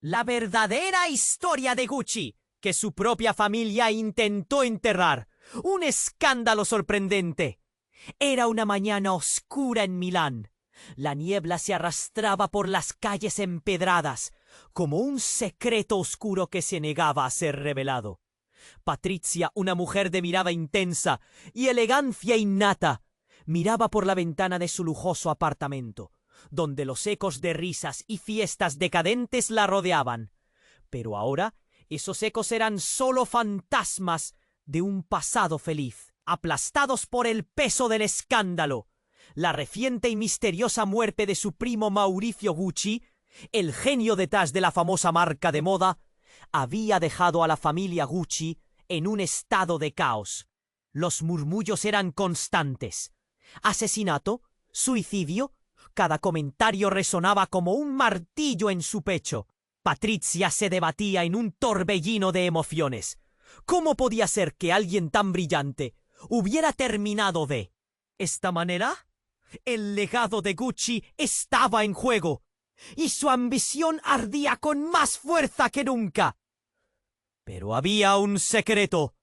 La verdadera historia de Gucci, que su propia familia intentó enterrar. Un escándalo sorprendente. Era una mañana oscura en Milán. La niebla se arrastraba por las calles empedradas, como un secreto oscuro que se negaba a ser revelado. Patrizia, una mujer de mirada intensa y elegancia innata, miraba por la ventana de su lujoso apartamento, donde los ecos de risas y fiestas decadentes la rodeaban. Pero ahora esos ecos eran solo fantasmas de un pasado feliz, aplastados por el peso del escándalo. La reciente y misteriosa muerte de su primo Mauricio Gucci, el genio detrás de la famosa marca de moda, había dejado a la familia Gucci en un estado de caos. Los murmullos eran constantes. Asesinato, suicidio, cada comentario resonaba como un martillo en su pecho. Patrizia se debatía en un torbellino de emociones. ¿Cómo podía ser que alguien tan brillante hubiera terminado de esta manera? El legado de Gucci estaba en juego, y su ambición ardía con más fuerza que nunca. Pero había un secreto,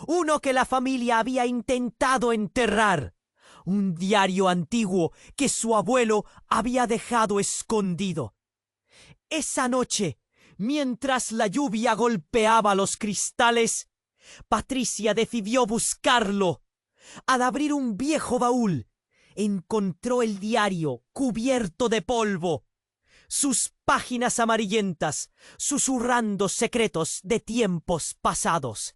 uno que la familia había intentado enterrar, un diario antiguo que su abuelo había dejado escondido. Esa noche, mientras la lluvia golpeaba los cristales, Patrizia decidió buscarlo. Al abrir un viejo baúl, encontró el diario cubierto de polvo, sus páginas amarillentas, susurrando secretos de tiempos pasados.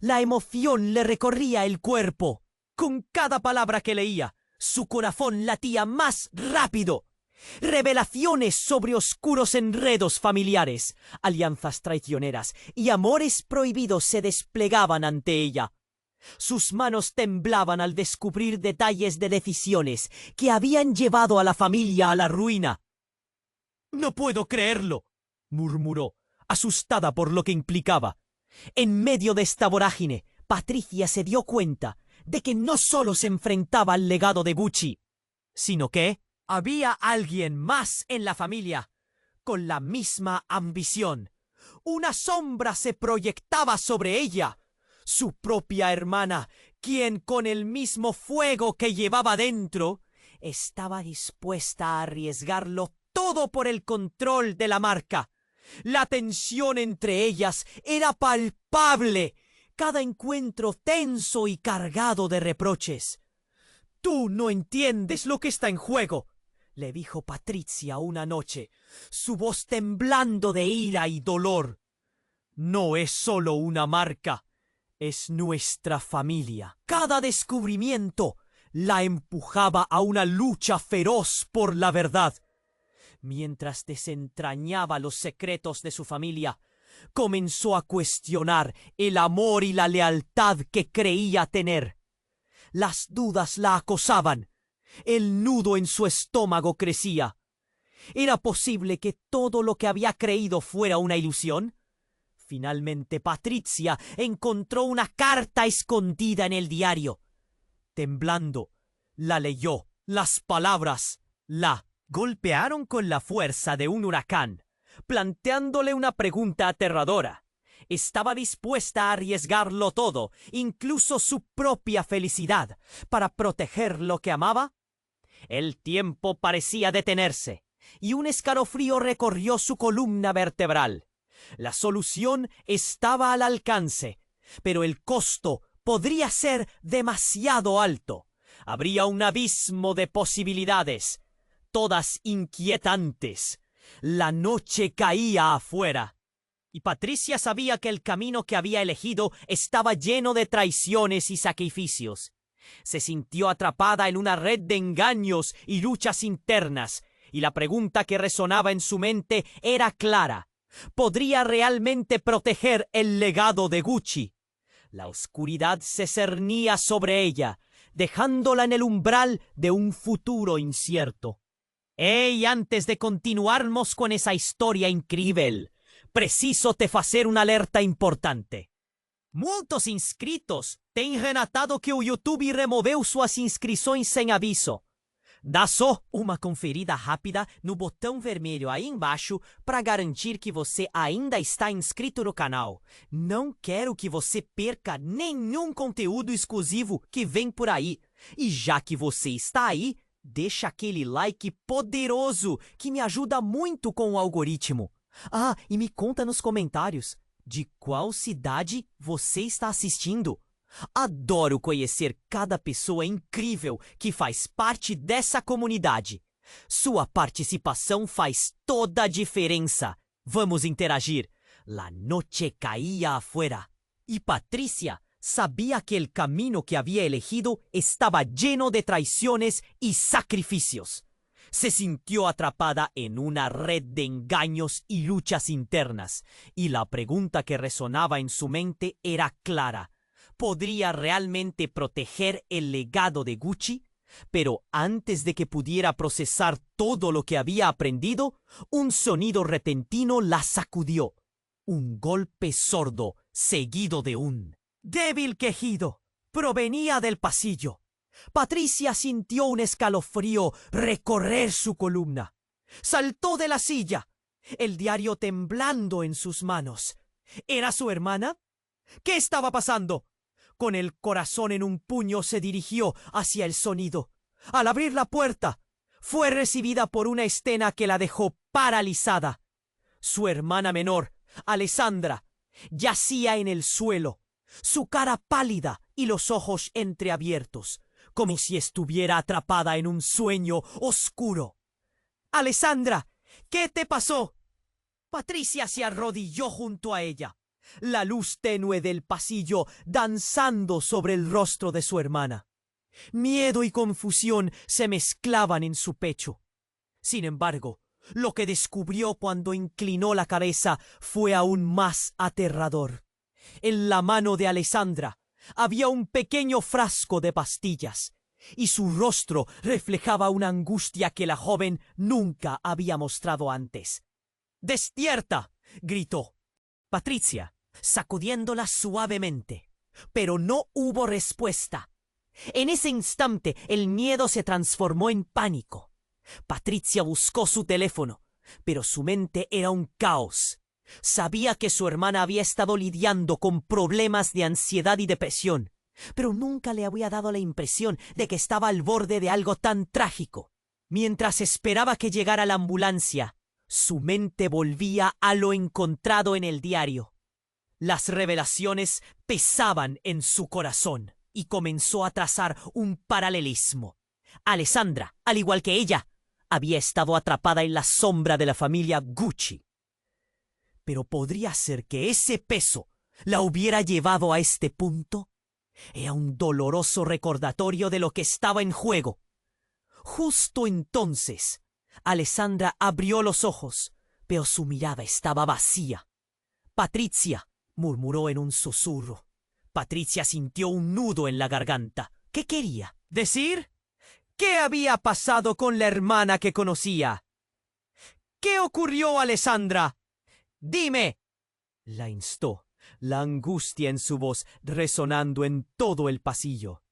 La emoción le recorría el cuerpo. Con cada palabra que leía, su corazón latía más rápido. Revelaciones sobre oscuros enredos familiares, alianzas traicioneras y amores prohibidos se desplegaban ante ella. Sus manos temblaban al descubrir detalles de decisiones que habían llevado a la familia a la ruina. «No puedo creerlo», murmuró, asustada por lo que implicaba. En medio de esta vorágine, Patrizia se dio cuenta de que no solo se enfrentaba al legado de Gucci, sino que había alguien más en la familia, con la misma ambición. Una sombra se proyectaba sobre ella, su propia hermana, quien con el mismo fuego que llevaba dentro, estaba dispuesta a arriesgarlo todo por el control de la marca. La tensión entre ellas era palpable, cada encuentro tenso y cargado de reproches. «Tú no entiendes lo que está en juego», le dijo Patrizia una noche, su voz temblando de ira y dolor. «No es solo una marca, es nuestra familia». Cada descubrimiento la empujaba a una lucha feroz por la verdad. Mientras desentrañaba los secretos de su familia, comenzó a cuestionar el amor y la lealtad que creía tener. Las dudas la acosaban. El nudo en su estómago crecía. ¿Era posible que todo lo que había creído fuera una ilusión? Finalmente Patrizia encontró una carta escondida en el diario. Temblando, la leyó. Las palabras la golpearon con la fuerza de un huracán, planteándole una pregunta aterradora. Estaba dispuesta a arriesgarlo todo, incluso su propia felicidad, para proteger lo que amaba. El tiempo parecía detenerse, y un escalofrío recorrió su columna vertebral. La solución estaba al alcance, pero el costo podría ser demasiado alto. Habría un abismo de posibilidades, todas inquietantes. La noche caía afuera, y Patrizia sabía que el camino que había elegido estaba lleno de traiciones y sacrificios. Se sintió atrapada en una red de engaños y luchas internas, y la pregunta que resonaba en su mente era clara. ¿Podría realmente proteger el legado de Gucci? La oscuridad se cernía sobre ella, dejándola en el umbral de un futuro incierto. «Hey, antes de continuarmos con esa historia increíble, preciso te fazer una alerta importante. Muitos inscritos têm relatado que o YouTube removeu suas inscrições sem aviso. Dá só uma conferida rápida no botão vermelho aí embaixo para garantir que você ainda está inscrito no canal. Não quero que você perca nenhum conteúdo exclusivo que vem por aí. E já que você está aí, deixa aquele like poderoso que me ajuda muito com o algoritmo. Ah, e me conta nos comentários de qual cidade você está assistindo. Adoro conhecer cada pessoa incrível que faz parte dessa comunidade. Sua participação faz toda a diferença. Vamos interagir. La noche caía afuera. Y Patricia sabía que el camino que había elegido estaba lleno de traiciones y sacrificios. Se sintió atrapada en una red de engaños y luchas internas, y la pregunta que resonaba en su mente era clara. ¿Podría realmente proteger el legado de Gucci? Pero antes de que pudiera procesar todo lo que había aprendido, un sonido repentino la sacudió. Un golpe sordo, seguido de un débil quejido, provenía del pasillo. Patricia sintió un escalofrío recorrer su columna. Saltó de la silla, el diario temblando en sus manos. ¿Era su hermana? ¿Qué estaba pasando? Con el corazón en un puño se dirigió hacia el sonido. Al abrir la puerta, fue recibida por una escena que la dejó paralizada. Su hermana menor, Alessandra, yacía en el suelo, su cara pálida y los ojos entreabiertos, como si estuviera atrapada en un sueño oscuro. «Alessandra, ¿qué te pasó?» Patricia se arrodilló junto a ella, la luz tenue del pasillo danzando sobre el rostro de su hermana. Miedo y confusión se mezclaban en su pecho. Sin embargo, lo que descubrió cuando inclinó la cabeza fue aún más aterrador. En la mano de Alessandra había un pequeño frasco de pastillas, y su rostro reflejaba una angustia que la joven nunca había mostrado antes. «¡Despierta!», gritó Patricia, sacudiéndola suavemente. Pero no hubo respuesta. En ese instante el miedo se transformó en pánico. Patricia buscó su teléfono, pero su mente era un caos. Sabía que su hermana había estado lidiando con problemas de ansiedad y depresión, pero nunca le había dado la impresión de que estaba al borde de algo tan trágico. Mientras esperaba que llegara la ambulancia, su mente volvía a lo encontrado en el diario. Las revelaciones pesaban en su corazón y comenzó a trazar un paralelismo. Alessandra, al igual que ella, había estado atrapada en la sombra de la familia Gucci. Pero ¿podría ser que ese peso la hubiera llevado a este punto? Era un doloroso recordatorio de lo que estaba en juego. Justo entonces, Alessandra abrió los ojos, pero su mirada estaba vacía. «Patricia», murmuró en un susurro. Patricia sintió un nudo en la garganta. ¿Qué quería decir? ¿Qué había pasado con la hermana que conocía? ¿Qué ocurrió, Alessandra? «Dime», la instó, la angustia en su voz resonando en todo el pasillo.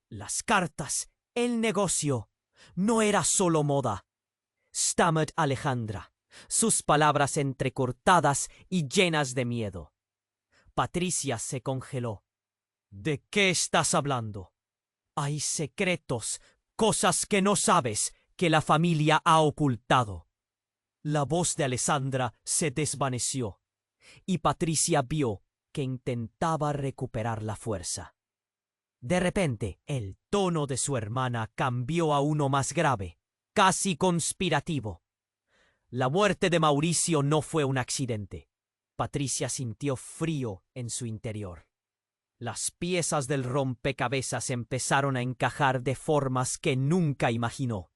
Las cartas, el negocio, no era solo moda. Stammered Alejandra, sus palabras entrecortadas y llenas de miedo. Patricia se congeló. «¿De qué estás hablando?» «Hay secretos, cosas que no sabes, que la familia ha ocultado». La voz de Alessandra se desvaneció, y Patricia vio que intentaba recuperar la fuerza. De repente, el tono de su hermana cambió a uno más grave, casi conspirativo. La muerte de Mauricio no fue un accidente. Patricia sintió frío en su interior. Las piezas del rompecabezas empezaron a encajar de formas que nunca imaginó.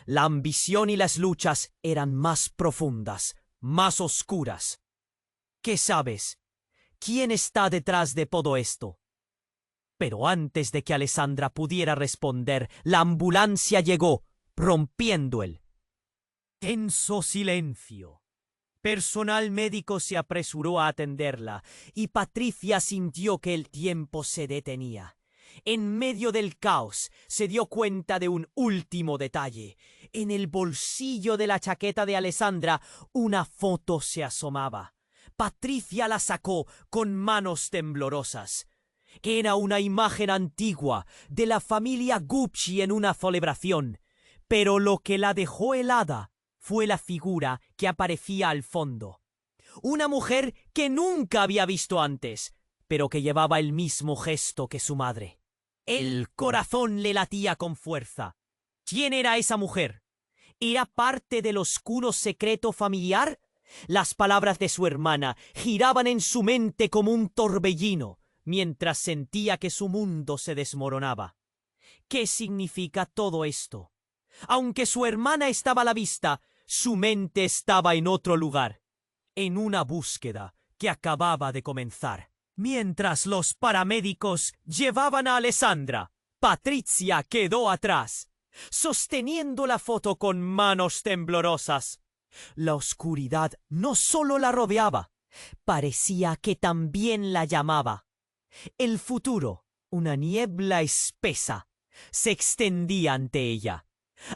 La ambición y las luchas eran más profundas, más oscuras. ¿Qué sabes? ¿Quién está detrás de todo esto? Pero antes de que Alessandra pudiera responder, la ambulancia llegó, rompiendo el tenso silencio. Personal médico se apresuró a atenderla, y Patricia sintió que el tiempo se detenía. En medio del caos, se dio cuenta de un último detalle. En el bolsillo de la chaqueta de Alessandra, una foto se asomaba. Patricia la sacó con manos temblorosas. Era una imagen antigua de la familia Gucci en una celebración, pero lo que la dejó helada fue la figura que aparecía al fondo. Una mujer que nunca había visto antes, pero que llevaba el mismo gesto que su madre. El corazón le latía con fuerza. ¿Quién era esa mujer? ¿Era parte del oscuro secreto familiar? Las palabras de su hermana giraban en su mente como un torbellino, mientras sentía que su mundo se desmoronaba. ¿Qué significa todo esto? Aunque su hermana estaba a la vista, su mente estaba en otro lugar, en una búsqueda que acababa de comenzar. Mientras los paramédicos llevaban a Alessandra, Patricia quedó atrás, sosteniendo la foto con manos temblorosas. La oscuridad no solo la rodeaba, parecía que también la llamaba. El futuro, una niebla espesa, se extendía ante ella.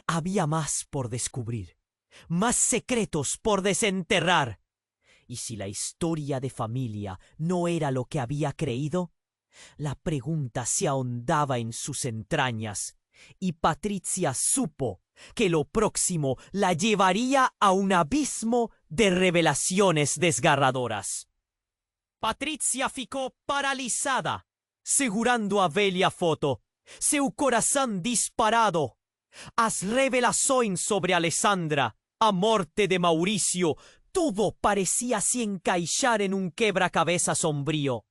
Había más por descubrir, más secretos por desenterrar. ¿Y si la historia de familia no era lo que había creído? La pregunta se ahondaba en sus entrañas, y Patricia supo que lo próximo la llevaría a un abismo de revelaciones desgarradoras. Patricia ficou paralisada, segurando a velha foto, seu coração disparado. As revelações sobre Alessandra, a morte de Mauricio, todo parecía se encaixar en un quebra-cabeza sombrío.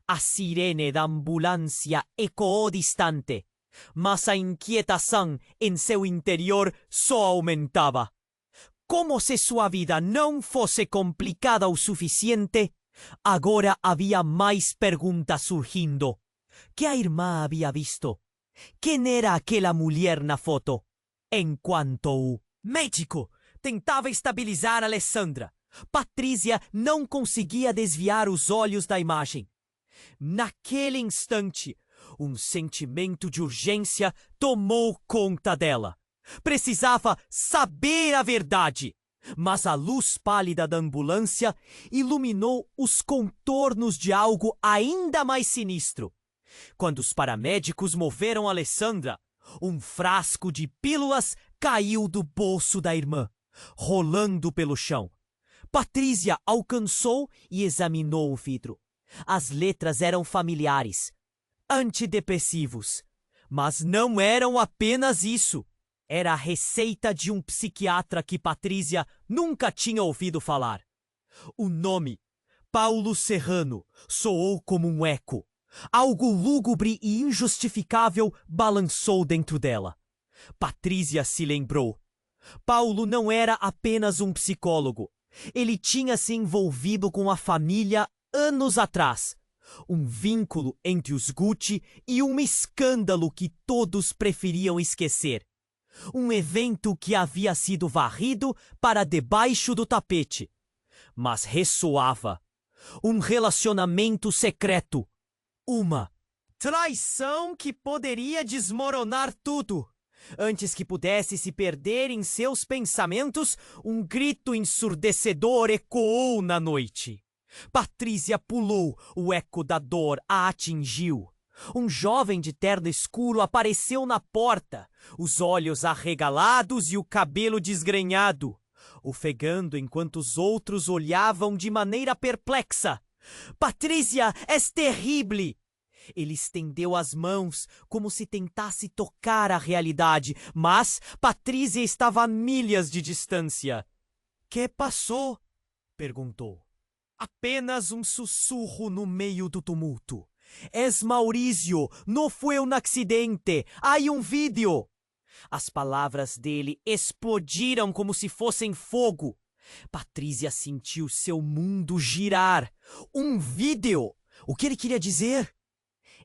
A sirene da ambulância ecoou distante, mas a inquietação em seu interior só aumentava. Como se sua vida não fosse complicada o suficiente, agora havia mais perguntas surgindo. Que a irmã havia visto? Quem era aquela mulher na foto? Enquanto o médico tentava estabilizar Alessandra, Patricia não conseguia desviar os olhos da imagem. Naquele instante, um sentimento de urgência tomou conta dela. Precisava saber a verdade, mas a luz pálida da ambulância iluminou os contornos de algo ainda mais sinistro. Quando os paramédicos moveram Alessandra, um frasco de pílulas caiu do bolso da irmã, rolando pelo chão. Patricia alcançou e examinou o vidro. As letras eram familiares, antidepressivos. Mas não eram apenas isso. Era a receita de um psiquiatra que Patricia nunca tinha ouvido falar. O nome, Paulo Serrano, soou como um eco. Algo lúgubre e injustificável balançou dentro dela. Patricia se lembrou. Paulo não era apenas um psicólogo. Ele tinha se envolvido com a família anos atrás. Um vínculo entre os Gucci e um escândalo que todos preferiam esquecer. Um evento que havia sido varrido para debaixo do tapete. Mas ressoava. Um relacionamento secreto. Uma traição que poderia desmoronar tudo. Antes que pudesse se perder em seus pensamentos, um grito ensurdecedor ecoou na noite. Patricia pulou, o eco da dor a atingiu. Um jovem de terno escuro apareceu na porta, os olhos arregalados e o cabelo desgrenhado, ofegando enquanto os outros olhavam de maneira perplexa. Patricia, és terrível! Ele estendeu as mãos como se tentasse tocar a realidade, mas Patricia estava a milhas de distância. Que passou? Perguntou. Apenas um sussurro no meio do tumulto. És Mauricio, não foi um acidente, há um vídeo. As palavras dele explodiram como se fossem fogo. Patricia sentiu seu mundo girar. Um vídeo? O que ele queria dizer?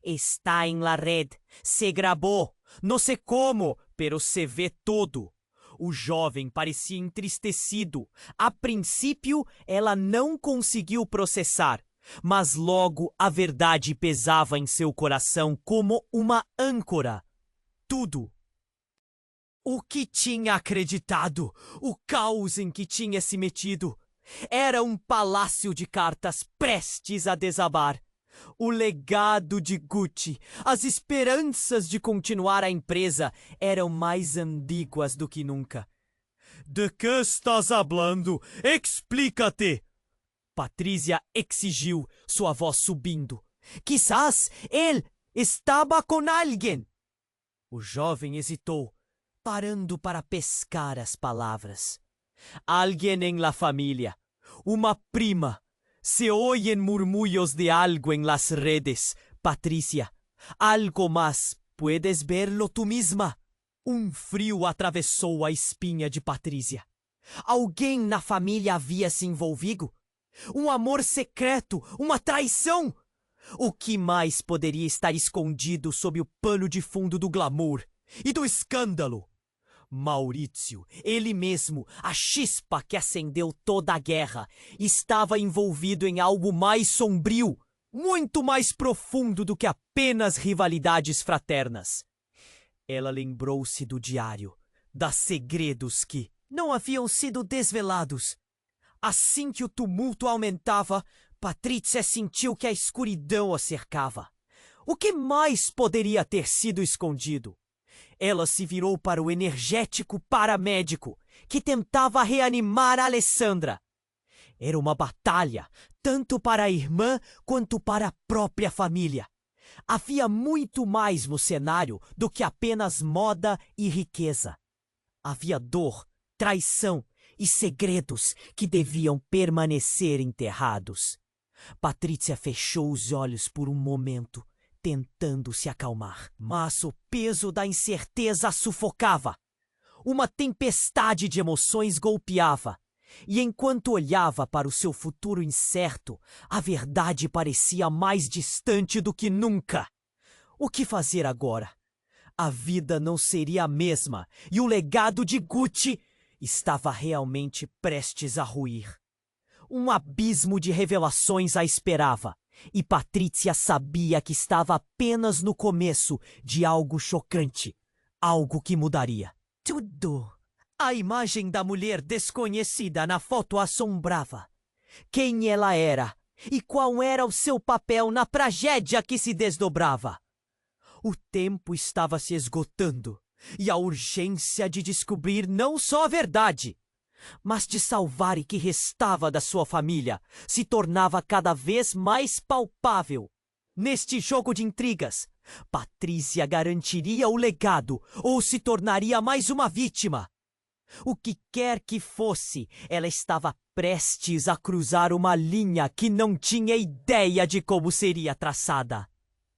Está em la red, se gravou. Não sei como, pero se vê todo. O jovem parecia entristecido. A princípio, ela não conseguiu processar, Mas logo a verdade pesava em seu coração como uma âncora. Tudo o que tinha acreditado, o caos em que tinha se metido, era um palácio de cartas prestes a desabar. O legado de Gucci, as esperanças de continuar a empresa eram mais ambíguas do que nunca. «De que estás hablando? Explica-te!» Patrícia exigiu, sua voz subindo. «Quizás ele estava com alguém!» O jovem hesitou, parando para pescar as palavras. «Alguém em la familia, uma prima. Se oyen murmullos de algo en las redes, Patricia. Algo más, puedes verlo tú misma». Frio atravessou a espinha de Patrícia. Alguém na família havia se envolvido? Amor secreto, uma traição? O que mais poderia estar escondido sob o pano de fundo do glamour e do escândalo? Maurício, ele mesmo, a chispa que acendeu toda a guerra, estava envolvido em algo mais sombrio, muito mais profundo do que apenas rivalidades fraternas. Ela lembrou-se do diário, dos segredos que não haviam sido desvelados. Assim que o tumulto aumentava, Patrícia sentiu que a escuridão a cercava. O que mais poderia ter sido escondido? Ela se virou para o energético paramédico, que tentava reanimar Alessandra. Era uma batalha, tanto para a irmã quanto para a própria família. Havia muito mais no cenário do que apenas moda e riqueza. Havia dor, traição e segredos que deviam permanecer enterrados. Patrícia fechou os olhos por um momento, tentando se acalmar. Mas o peso da incerteza a sufocava. Uma tempestade de emoções golpeava. E enquanto olhava para o seu futuro incerto, a verdade parecia mais distante do que nunca. O que fazer agora? A vida não seria a mesma e o legado de Gucci estava realmente prestes a ruir. Um abismo de revelações a esperava, e Patrícia sabia que estava apenas no começo de algo chocante, algo que mudaria tudo. A imagem da mulher desconhecida na foto assombrava. Quem ela era e qual era o seu papel na tragédia que se desdobrava? O tempo estava se esgotando e a urgência de descobrir não só a verdade, mas de salvar o que restava da sua família se tornava cada vez mais palpável. Neste jogo de intrigas, Patrícia garantiria o legado ou se tornaria mais uma vítima. O que quer que fosse, ela estava prestes a cruzar uma linha que não tinha ideia de como seria traçada.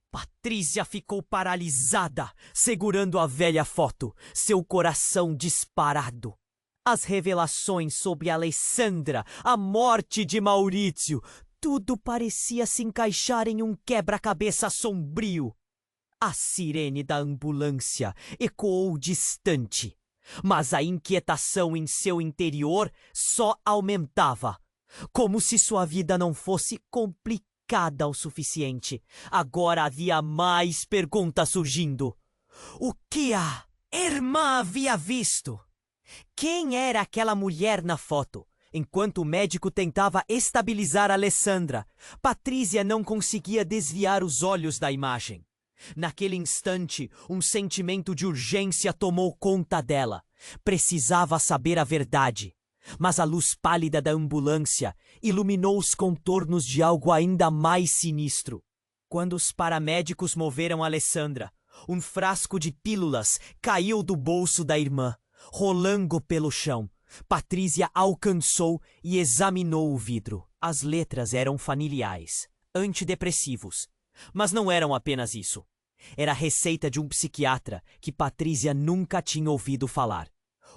Patrícia ficou paralisada, segurando a velha foto, seu coração disparado. As revelações sobre Alessandra, a morte de Maurício, tudo parecia se encaixar em um quebra-cabeça sombrio. A sirene da ambulância ecoou distante. Mas a inquietação em seu interior só aumentava. Como se sua vida não fosse complicada o suficiente. Agora havia mais perguntas surgindo. O que a irmã havia visto? Quem era aquela mulher na foto? Enquanto o médico tentava estabilizar Alessandra, Patrícia não conseguia desviar os olhos da imagem. Naquele instante, um sentimento de urgência tomou conta dela. Precisava saber a verdade. Mas a luz pálida da ambulância iluminou os contornos de algo ainda mais sinistro. Quando os paramédicos moveram Alessandra, um frasco de pílulas caiu do bolso da irmã, rolando pelo chão. Patrícia alcançou e examinou o vidro. As letras eram familiares, antidepressivos. Mas não eram apenas isso. Era a receita de um psiquiatra que Patrícia nunca tinha ouvido falar.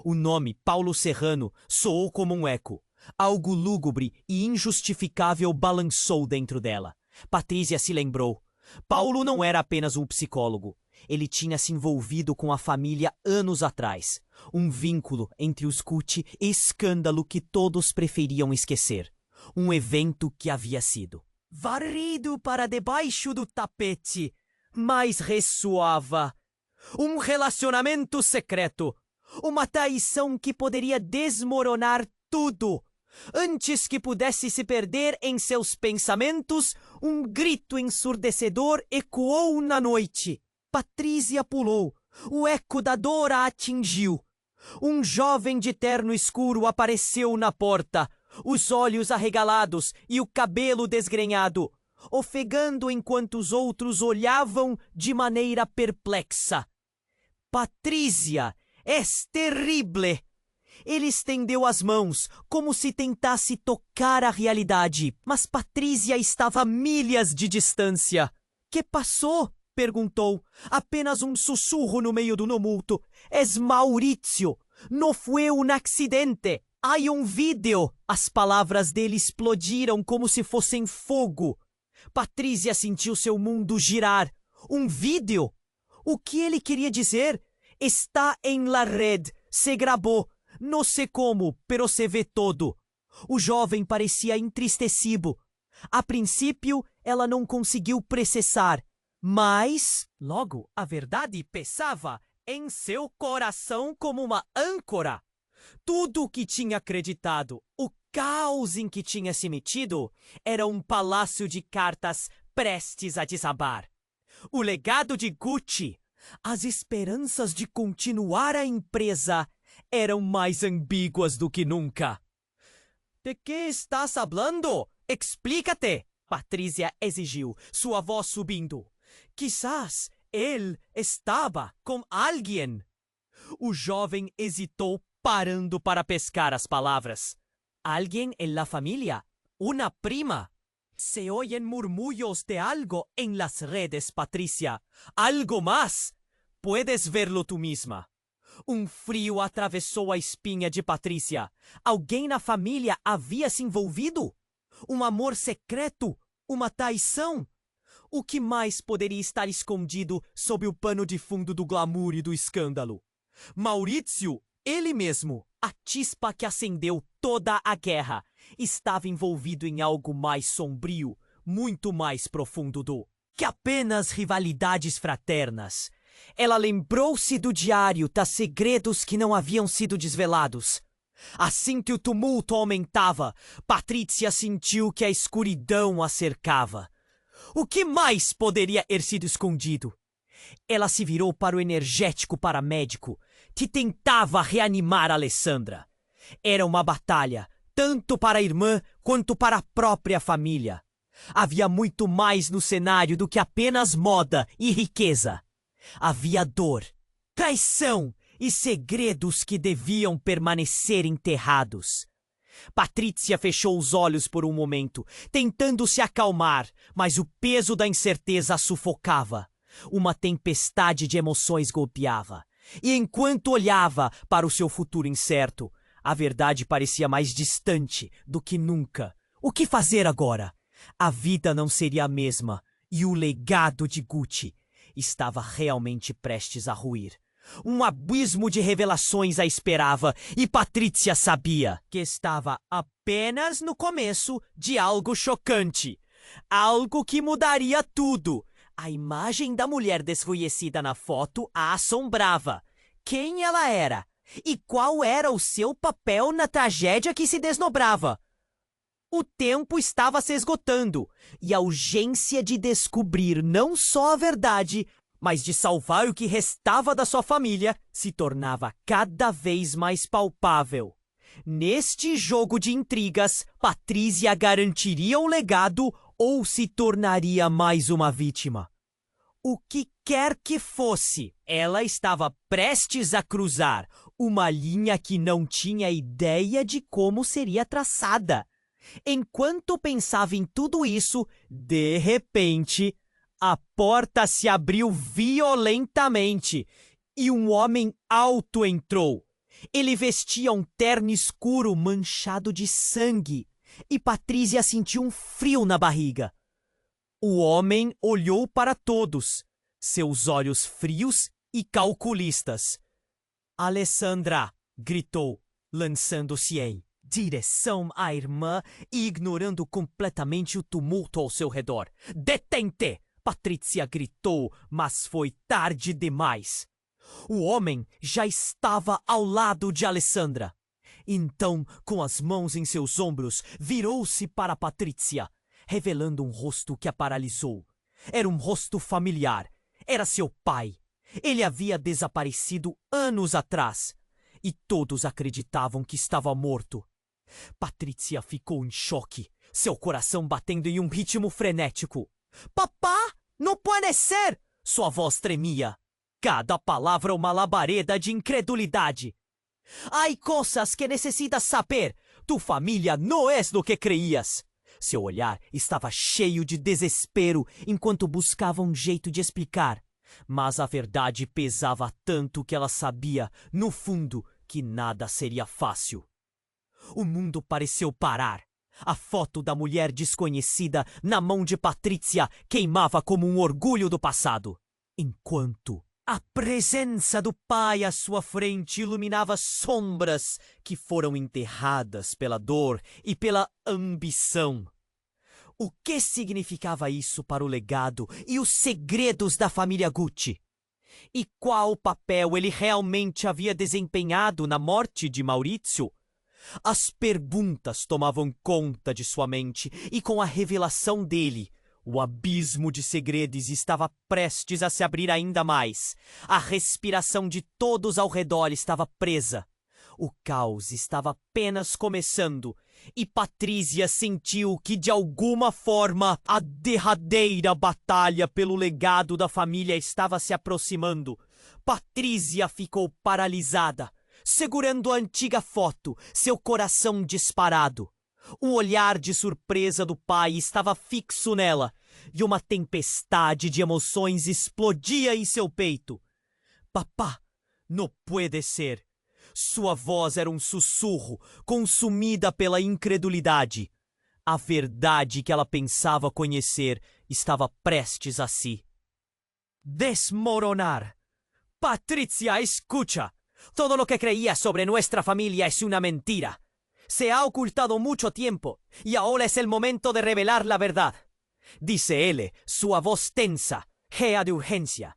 O nome Paulo Serrano soou como um eco. Algo lúgubre e injustificável balançou dentro dela. Patrícia se lembrou. Paulo não era apenas um psicólogo. Ele tinha se envolvido com a família anos atrás. Um vínculo entre os Gucci e escândalo que todos preferiam esquecer. Um evento que havia sido. varrido para debaixo do tapete, mas ressoava. Um relacionamento secreto. Uma traição que poderia desmoronar tudo. Antes que pudesse se perder em seus pensamentos, um grito ensurdecedor ecoou na noite. Patrícia pulou. O eco da dor a atingiu. Um jovem de terno escuro apareceu na porta, os olhos arregalados e o cabelo desgrenhado, ofegando enquanto os outros olhavam de maneira perplexa. Patrícia, és terrível! Ele estendeu as mãos, como se tentasse tocar a realidade, mas Patrícia estava a milhas de distância. Que passou? Perguntou. Apenas um sussurro no meio do tumulto. És Maurício. Não foi um acidente. Há um vídeo. As palavras dele explodiram como se fossem fogo. Patrícia sentiu seu mundo girar. Um vídeo? O que ele queria dizer? Está em la red. Se gravou. Não sei como, pero se vê todo. O jovem parecia entristecido. A princípio, ela não conseguiu processar. Mas, logo, a verdade pesava em seu coração como uma âncora. Tudo o que tinha acreditado, o caos em que tinha se metido, era um palácio de cartas prestes a desabar. O legado de Gucci, as esperanças de continuar a empresa, eram mais ambíguas do que nunca. De que estás falando? Explica-te! Patrícia exigiu, sua voz subindo. Quizás ele estava com alguém. O jovem hesitou, parando para pescar as palavras. Alguém en la familia? Una prima? Se oyen murmullos de algo en las redes, Patrícia. Algo más. Puedes verlo tú misma. Um frio atravessou a espinha de Patrícia. Alguém na família havia se envolvido? Um amor secreto? Uma traição? O que mais poderia estar escondido sob o pano de fundo do glamour e do escândalo? Maurício, ele mesmo, a chispa que acendeu toda a guerra, estava envolvido em algo mais sombrio, muito mais profundo que apenas rivalidades fraternas. Ela lembrou-se do diário das segredos que não haviam sido desvelados. Assim que o tumulto aumentava, Patrícia sentiu que a escuridão a cercava. O que mais poderia ter sido escondido? Ela se virou para o energético paramédico, que tentava reanimar Alessandra. Era uma batalha, tanto para a irmã quanto para a própria família. Havia muito mais no cenário do que apenas moda e riqueza. Havia dor, traição e segredos que deviam permanecer enterrados. Patrícia fechou os olhos por um momento, tentando se acalmar, mas o peso da incerteza a sufocava. Uma tempestade de emoções golpeava. E enquanto olhava para o seu futuro incerto, a verdade parecia mais distante do que nunca. O que fazer agora? A vida não seria a mesma, e o legado de Gucci estava realmente prestes a ruir. Um abismo de revelações a esperava, e Patrícia sabia que estava apenas no começo de algo chocante. Algo que mudaria tudo. A imagem da mulher desconhecida na foto a assombrava. Quem ela era? E qual era o seu papel na tragédia que se desdobrava? O tempo estava se esgotando, e a urgência de descobrir não só a verdade, mas de salvar o que restava da sua família, se tornava cada vez mais palpável. Neste jogo de intrigas, Patrícia garantiria o legado ou se tornaria mais uma vítima? O que quer que fosse, ela estava prestes a cruzar uma linha que não tinha ideia de como seria traçada. Enquanto pensava em tudo isso, de repente, a porta se abriu violentamente e um homem alto entrou. Ele vestia um terno escuro manchado de sangue e Patrícia sentiu um frio na barriga. O homem olhou para todos, seus olhos frios e calculistas. Alessandra, gritou, lançando-se em direção à irmã e ignorando completamente o tumulto ao seu redor. Detente! Patrícia gritou, mas foi tarde demais. O homem já estava ao lado de Alessandra. Então, com as mãos em seus ombros, virou-se para Patrícia, revelando um rosto que a paralisou. Era um rosto familiar. Era seu pai. Ele havia desaparecido anos atrás. E todos acreditavam que estava morto. Patrícia ficou em choque, seu coração batendo em um ritmo frenético. Papá, não pode ser! Sua voz tremia. Cada palavra uma labareda de incredulidade. Há coisas que necessitas saber. Tu família não és do que creias. Seu olhar estava cheio de desespero enquanto buscava um jeito de explicar. Mas a verdade pesava tanto que ela sabia, no fundo, que nada seria fácil. O mundo pareceu parar. A foto da mulher desconhecida na mão de Patrícia queimava como um orgulho do passado. Enquanto a presença do pai à sua frente iluminava sombras que foram enterradas pela dor e pela ambição. O que significava isso para o legado e os segredos da família Gucci? E qual papel ele realmente havia desempenhado na morte de Maurizio? As perguntas tomavam conta de sua mente e com a revelação dele, o abismo de segredos estava prestes a se abrir ainda mais. A respiração de todos ao redor estava presa. O caos estava apenas começando e Patrícia sentiu que, de alguma forma, a derradeira batalha pelo legado da família estava se aproximando. Patrícia ficou paralisada, segurando a antiga foto, seu coração disparado. O olhar de surpresa do pai estava fixo nela, e uma tempestade de emoções explodia em seu peito. Papá, não pode ser. Sua voz era um sussurro, consumida pela incredulidade. A verdade que ela pensava conhecer estava prestes a se desmoronar. Patrícia, escucha. Todo lo que creía sobre nuestra familia es una mentira. Se ha ocultado mucho tiempo y ahora es el momento de revelar la verdad. Dice él, su voz tensa, gea de urgencia.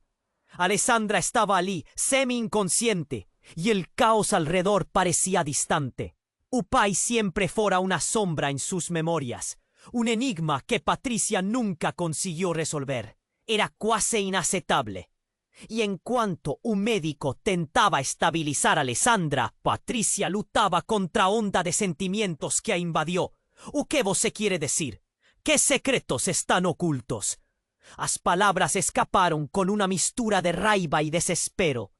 Alessandra estaba allí, semi-inconsciente, y el caos alrededor parecía distante. O pai siempre fora una sombra en sus memorias, un enigma que Patrícia nunca consiguió resolver. Era quase inaceptable. Y en cuanto un médico tentaba estabilizar a Alessandra, Patrícia lutaba contra onda de sentimientos que a invadió. O que você quiere decir? ¿Qué secretos están ocultos? As palavras escaparon con una mistura de raiva y desespero.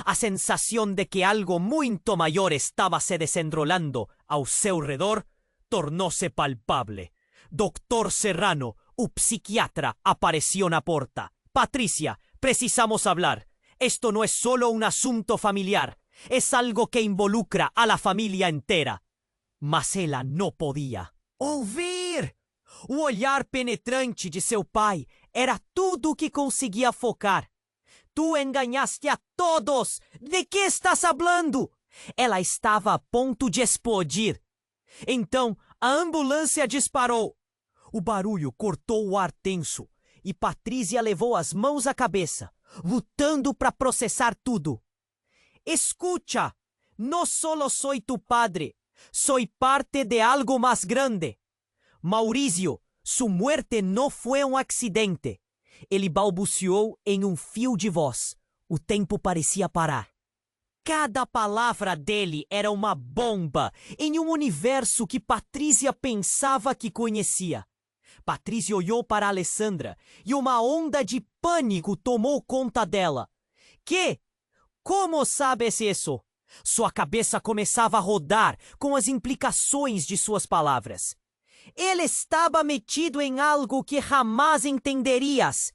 A sensación de que algo muito maior estaba se desenrolando ao seu redor tornóse palpable. Doctor Serrano, o psiquiatra, apareció na porta. Patrícia, precisamos hablar. Esto no es solo un asunto familiar. Es algo que involucra a la familia entera. Mas ela não podia ouvir. O olhar penetrante de seu pai era tudo o que conseguia focar. Tu enganaste a todos! De que estás hablando? Ela estava a ponto de explodir. Então, a ambulância disparou. O barulho cortou o ar tenso e Patrícia levou as mãos à cabeça, lutando para processar tudo. Escucha, não solo soy tu padre, soy parte de algo más grande. Maurizio, su muerte no fue un accidente. Ele balbuciou em um fio de voz. O tempo parecia parar. Cada palavra dele era uma bomba em um universo que Patrícia pensava que conhecia. Patrícia olhou para Alessandra e uma onda de pânico tomou conta dela. Que? Como sabes isso? Sua cabeça começava a rodar com as implicações de suas palavras. Ele estava metido em algo que jamás entenderias.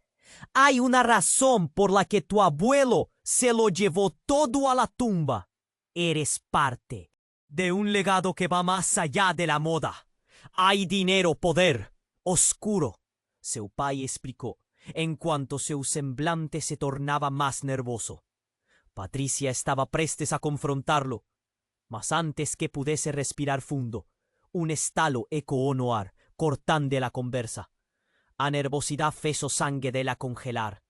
Há uma razão por la que tu abuelo se lo llevó todo a la tumba. Eres parte de un legado que va más allá de la moda. Hay dinero, poder, oscuro, seu pai explicou, enquanto seu semblante se tornava mais nervoso. Patrícia estava prestes a confrontá-lo. Mas antes que pudesse respirar fundo, estalo ecoou no ar, cortando a conversa. A nervosidade fez o sangue dela congelar.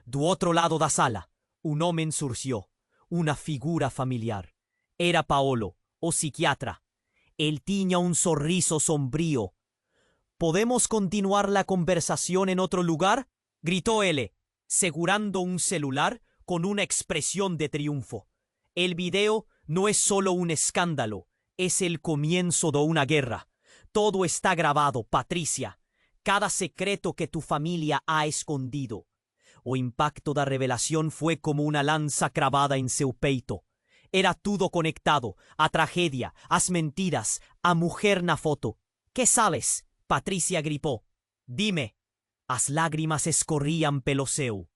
Do outro lado da sala, homem surgiu, uma figura familiar. Era Paolo, o psiquiatra. Ele tinha sorriso sombrio. ¿Podemos continuar la conversación en otro lugar? Gritó él, segurando celular con una expresión de triunfo. El video no es solo un escándalo, es el comienzo de una guerra. Todo está grabado, Patricia. Cada secreto que tu familia ha escondido. O impacto da revelación fue como una lanza cravada en seu peito. Era todo conectado, a tragedia, as mentiras, a mujer na foto. ¿Qué sabes? Patricia gripó. Dime. As lágrimas escorrían pelo seu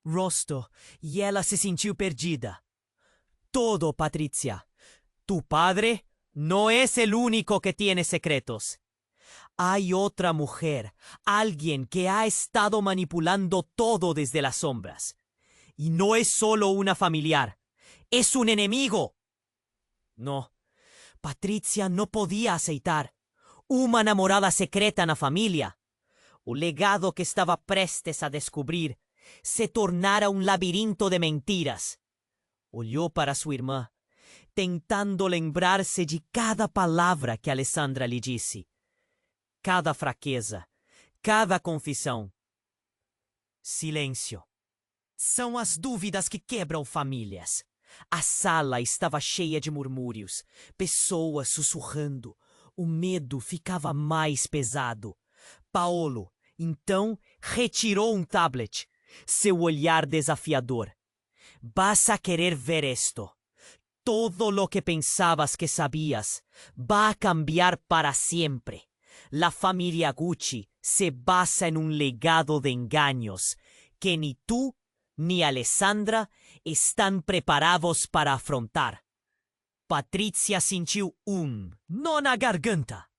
rosto y ella se sintió perdida. Todo, Patricia. Tu padre no es el único que tiene secretos. Hay otra mujer, alguien que ha estado manipulando todo desde las sombras. Y no es solo una familiar, es un enemigo. No, Patricia no podía aceitar. Uma namorada secreta na família. O legado que estava prestes a descobrir se tornara labirinto de mentiras. Olhou para sua irmã, tentando lembrar-se de cada palavra que Alessandra lhe disse. Cada fraqueza, cada confissão. Silêncio. São as dúvidas que quebram famílias. A sala estava cheia de murmúrios, pessoas sussurrando. O medo ficava mais pesado. Paolo, então, retirou tablet. Seu olhar desafiador. Vas a querer ver esto. Todo lo que pensabas que sabías va a cambiar para siempre. La familia Gucci se basa en legado de engaños que ni tú ni Alessandra están preparados para afrontar. Patricia sentiu nó na garganta.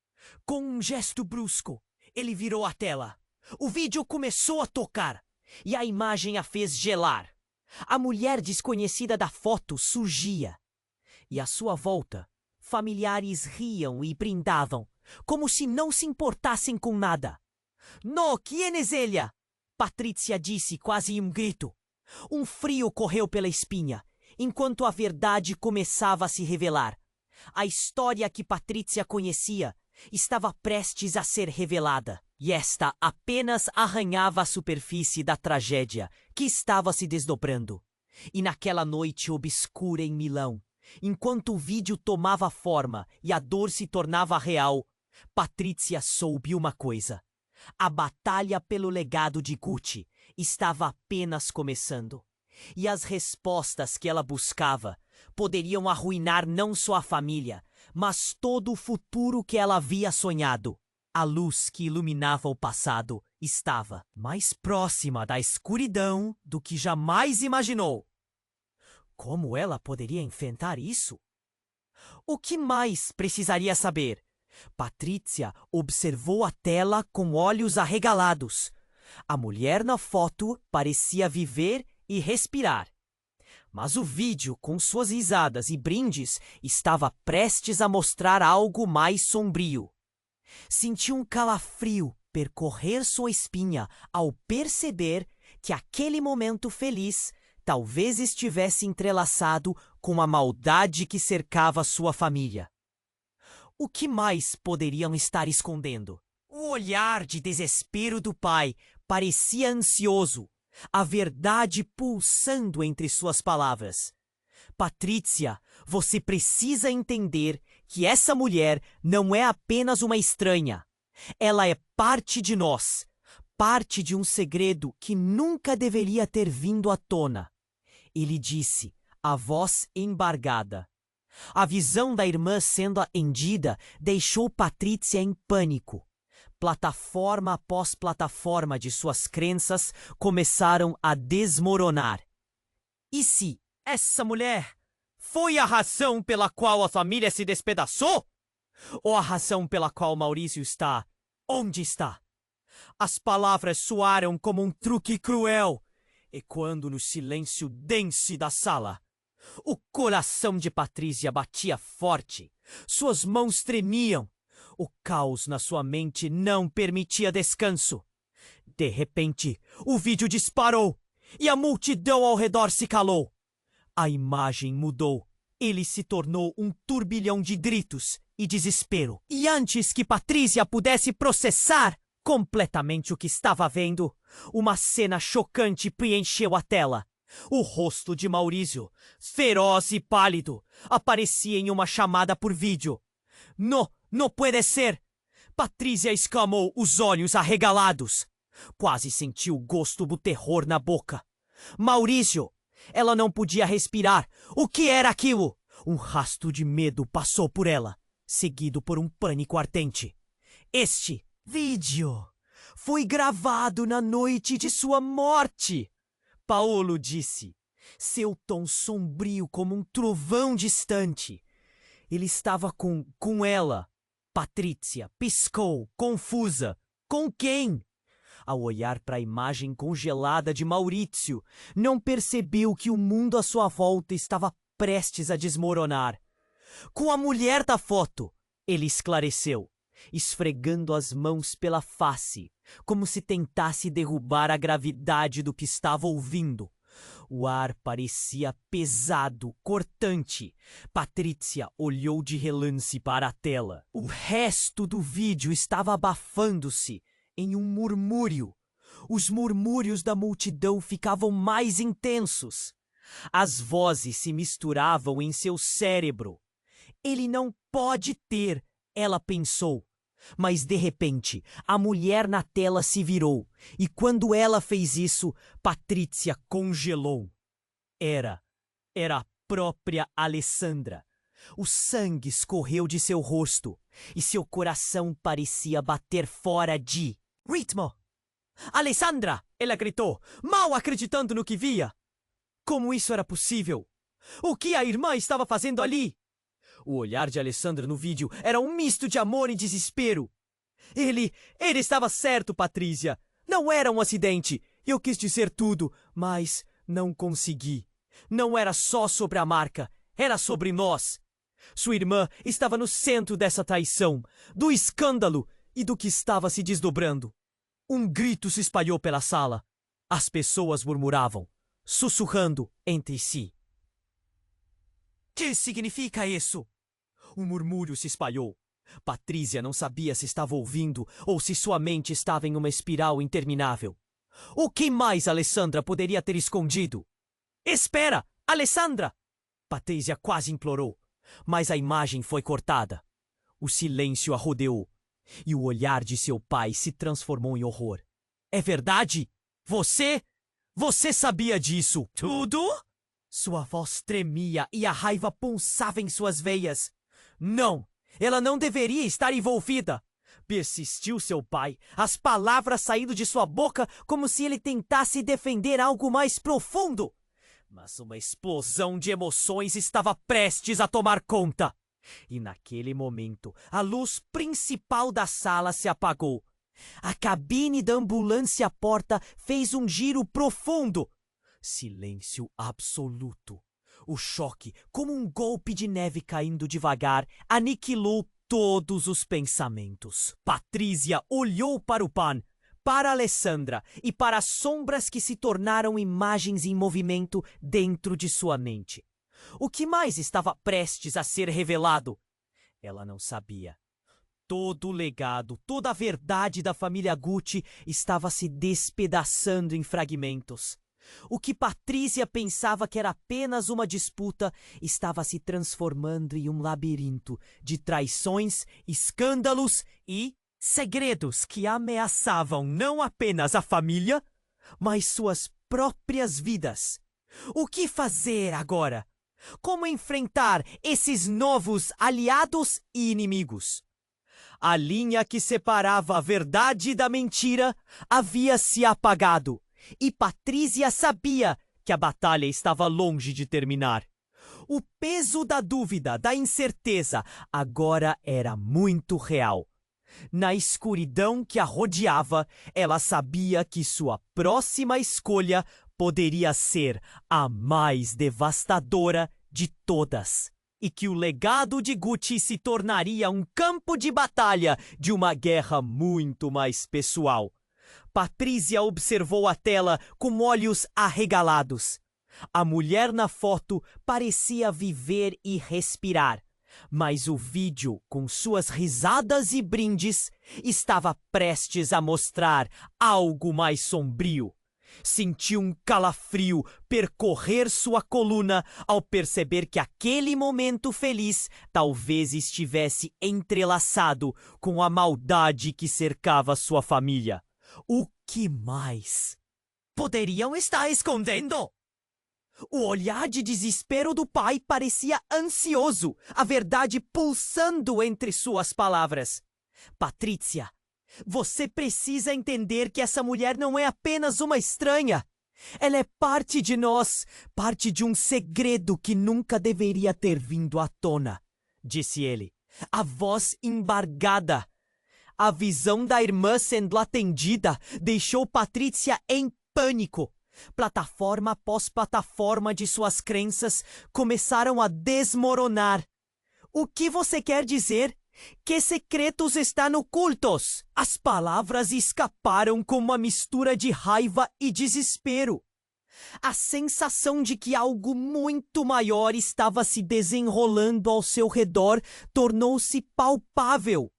Com gesto brusco, ele virou a tela. O vídeo começou a tocar e a imagem a fez gelar. A mulher desconhecida da foto surgia. E à sua volta, familiares riam e brindavam, como se não se importassem com nada. No, quem é ella? Patricia disse quase em grito. Frio correu pela espinha, enquanto a verdade começava a se revelar. A história que Patricia conhecia estava prestes a ser revelada, e esta apenas arranhava a superfície da tragédia que estava se desdobrando. E naquela noite obscura em Milão, enquanto o vídeo tomava forma e a dor se tornava real, Patricia soube uma coisa. A batalha pelo legado de Gucci estava apenas começando. E as respostas que ela buscava poderiam arruinar não só a família, mas todo o futuro que ela havia sonhado. A luz que iluminava o passado estava mais próxima da escuridão do que jamais imaginou. Como ela poderia enfrentar isso? O que mais precisaria saber? Patricia observou a tela com olhos arregalados. A mulher na foto parecia viver e respirar. Mas o vídeo, com suas risadas e brindes, estava prestes a mostrar algo mais sombrio. Sentiu calafrio percorrer sua espinha ao perceber que aquele momento feliz talvez estivesse entrelaçado com a maldade que cercava sua família. O que mais poderiam estar escondendo? O olhar de desespero do pai parecia ansioso, a verdade pulsando entre suas palavras. Patricia, você precisa entender que essa mulher não é apenas uma estranha. Ela é parte de nós, parte de segredo que nunca deveria ter vindo à tona. Ele disse, a voz embargada. A visão da irmã sendo aendida deixou Patricia em pânico. Plataforma após plataforma de suas crenças começaram a desmoronar. E se essa mulher foi a razão pela qual a família se despedaçou? Ou a razão pela qual Maurício está onde está? As palavras soaram como truque cruel, ecoando no silêncio denso da sala. O coração de Patrícia batia forte. Suas mãos tremiam. O caos na sua mente não permitia descanso. De repente, o vídeo disparou e a multidão ao redor se calou. A imagem mudou. Ele se tornou um turbilhão de gritos e desespero. E antes que Patrícia pudesse processar completamente o que estava vendo, uma cena chocante preencheu a tela. O rosto de Maurício, feroz e pálido, aparecia em uma chamada por vídeo. Não pode ser! Patrícia exclamou, os olhos arregalados. Quase sentiu o gosto do terror na boca. Maurício! Ela não podia respirar. O que era aquilo? Um rastro de medo passou por ela, seguido por um pânico ardente. Este vídeo foi gravado na noite de sua morte, Paolo disse, seu tom sombrio como um trovão distante. Ele estava com ela. Patrícia piscou, confusa. Com quem? Ao olhar para a imagem congelada de Maurício, não percebeu que o mundo à sua volta estava prestes a desmoronar. Com a mulher da foto, ele esclareceu, esfregando as mãos pela face, como se tentasse derrubar a gravidade do que estava ouvindo. O ar parecia pesado, cortante. Patrícia olhou de relance para a tela. O resto do vídeo estava abafando-se em um murmúrio. Os murmúrios da multidão ficavam mais intensos. As vozes se misturavam em seu cérebro. Ele não pode ter, ela pensou. Mas, de repente, a mulher na tela se virou, e quando ela fez isso, Patrícia congelou. Era a própria Alessandra. O sangue escorreu de seu rosto, e seu coração parecia bater fora de ritmo. Alessandra! Ela gritou, mal acreditando no que via. Como isso era possível? O que a irmã estava fazendo ali? O olhar de Alessandra no vídeo era um misto de amor e desespero. Ele estava certo, Patrícia. Não era um acidente. Eu quis dizer tudo, mas não consegui. Não era só sobre a marca, era sobre nós. Sua irmã estava no centro dessa traição, do escândalo e do que estava se desdobrando. Um grito se espalhou pela sala. As pessoas murmuravam, sussurrando entre si. Que significa isso? Um murmúrio se espalhou. Patrícia não sabia se estava ouvindo ou se sua mente estava em uma espiral interminável. O que mais Alessandra poderia ter escondido? Espera, Alessandra! Patrícia quase implorou, mas a imagem foi cortada. O silêncio a rodeou e o olhar de seu pai se transformou em horror. É verdade? Você sabia disso? Tudo? Sua voz tremia e a raiva pulsava em suas veias. Não! Ela não deveria estar envolvida! Persistiu seu pai, as palavras saindo de sua boca como se ele tentasse defender algo mais profundo. Mas uma explosão de emoções estava prestes a tomar conta. E naquele momento, a luz principal da sala se apagou. A cabine da ambulância à porta fez um giro profundo. Silêncio absoluto. O choque, como um golpe de neve caindo devagar, aniquilou todos os pensamentos. Patrícia olhou para o Pan, para Alessandra e para as sombras que se tornaram imagens em movimento dentro de sua mente. O que mais estava prestes a ser revelado? Ela não sabia. Todo o legado, toda a verdade da família Gucci estava se despedaçando em fragmentos. O que Patrícia pensava que era apenas uma disputa estava se transformando em um labirinto de traições, escândalos e segredos que ameaçavam não apenas a família, mas suas próprias vidas. O que fazer agora? Como enfrentar esses novos aliados e inimigos? A linha que separava a verdade da mentira havia se apagado. E Patrícia sabia que a batalha estava longe de terminar. O peso da dúvida, da incerteza, agora era muito real. Na escuridão que a rodeava, ela sabia que sua próxima escolha poderia ser a mais devastadora de todas, e que o legado de Gucci se tornaria um campo de batalha de uma guerra muito mais pessoal. Patrícia observou a tela com olhos arregalados. A mulher na foto parecia viver e respirar, mas o vídeo, com suas risadas e brindes, estava prestes a mostrar algo mais sombrio. Sentiu um calafrio percorrer sua coluna ao perceber que aquele momento feliz talvez estivesse entrelaçado com a maldade que cercava sua família. O que mais poderiam estar escondendo? O olhar de desespero do pai parecia ansioso, a verdade pulsando entre suas palavras. Patrícia, você precisa entender que essa mulher não é apenas uma estranha. Ela é parte de nós, parte de um segredo que nunca deveria ter vindo à tona, disse ele, a voz embargada. A visão da irmã sendo atendida deixou Patrícia em pânico. Plataforma após plataforma de suas crenças começaram a desmoronar. O que você quer dizer? Que secretos estão ocultos? As palavras escaparam com uma mistura de raiva e desespero. A sensação de que algo muito maior estava se desenrolando ao seu redor tornou-se palpável.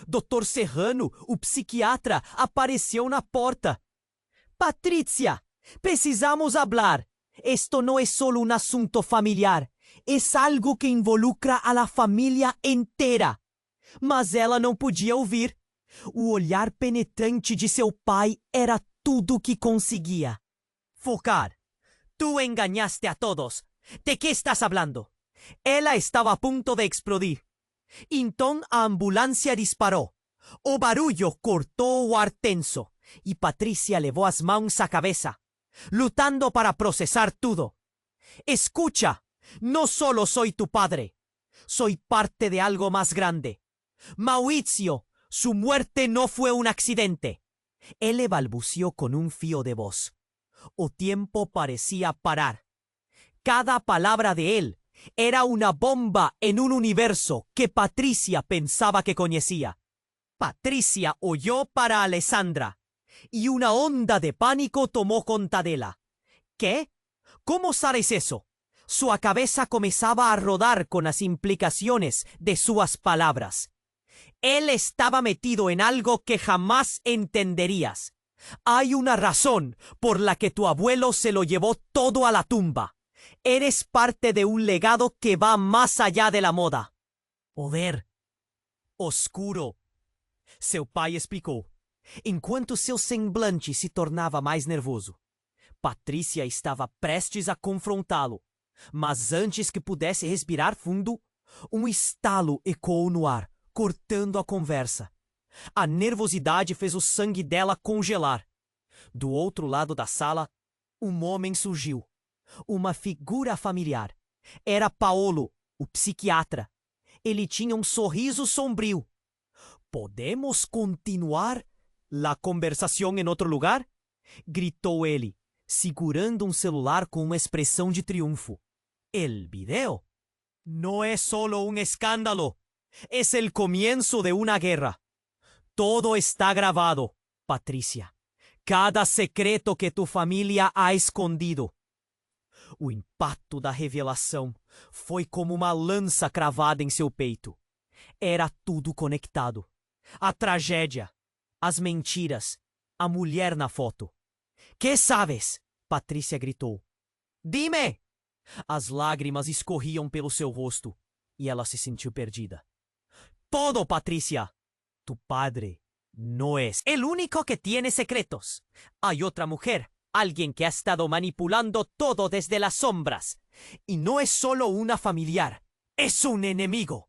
Dr. Serrano, o psiquiatra, apareceu na porta. Patrícia, precisamos hablar. Esto no es solo un asunto familiar. Es algo que involucra a la familia entera. Mas ela não podia ouvir. O olhar penetrante de seu pai era tudo que conseguia. Focar. Tu engañaste a todos. ¿De qué estás hablando? Ela estava a ponto de explodir. Então a ambulância disparou. O barulho cortou o ar tenso e Patrícia levou as mãos à cabeça, lutando para processar tudo. Escucha, no solo soy tu padre, soy parte de algo más grande. Mauricio, su muerte no fue un accidente. Él balbuceó con un fío de voz. O tiempo parecía parar. Cada palabra de él era una bomba en un universo que Patrícia pensaba que conocía. Patrícia oyó para Alessandra, y una onda de pánico tomó conta de ella. ¿Qué? ¿Cómo sabes eso? Su cabeza comenzaba a rodar con las implicaciones de sus palabras. Él estaba metido en algo que jamás entenderías. Hay una razón por la que tu abuelo se lo llevó todo a la tumba. Eres parte de un legado que va más allá de la moda. Poder. Oscuro. Seu pai explicou, enquanto seu semblante se tornava mais nervoso. Patrícia estava prestes a confrontá-lo, mas antes que pudesse respirar fundo, um estalo ecoou no ar, cortando a conversa. A nervosidade fez o sangue dela congelar. Do outro lado da sala, um homem surgiu. Uma figura familiar. Era Paolo, o psiquiatra. Ele tinha um sorriso sombrio. ¿Podemos continuar la conversación en otro lugar? Gritou ele, segurando um celular com uma expressão de triunfo. El video no es solo un escándalo, es el comienzo de una guerra. Todo está grabado, Patrícia. Cada secreto que tu família ha escondido. O impacto da revelação foi como uma lança cravada em seu peito. Era tudo conectado. A tragédia, as mentiras, a mulher na foto. Que sabes? Patrícia gritou. Dime! As lágrimas escorriam pelo seu rosto e ela se sentiu perdida. Todo, Patrícia! Tu padre no es el único que tiene secretos. Hay otra mujer, alguien que ha estado manipulando todo desde las sombras. Y no es solo una familiar, es un enemigo.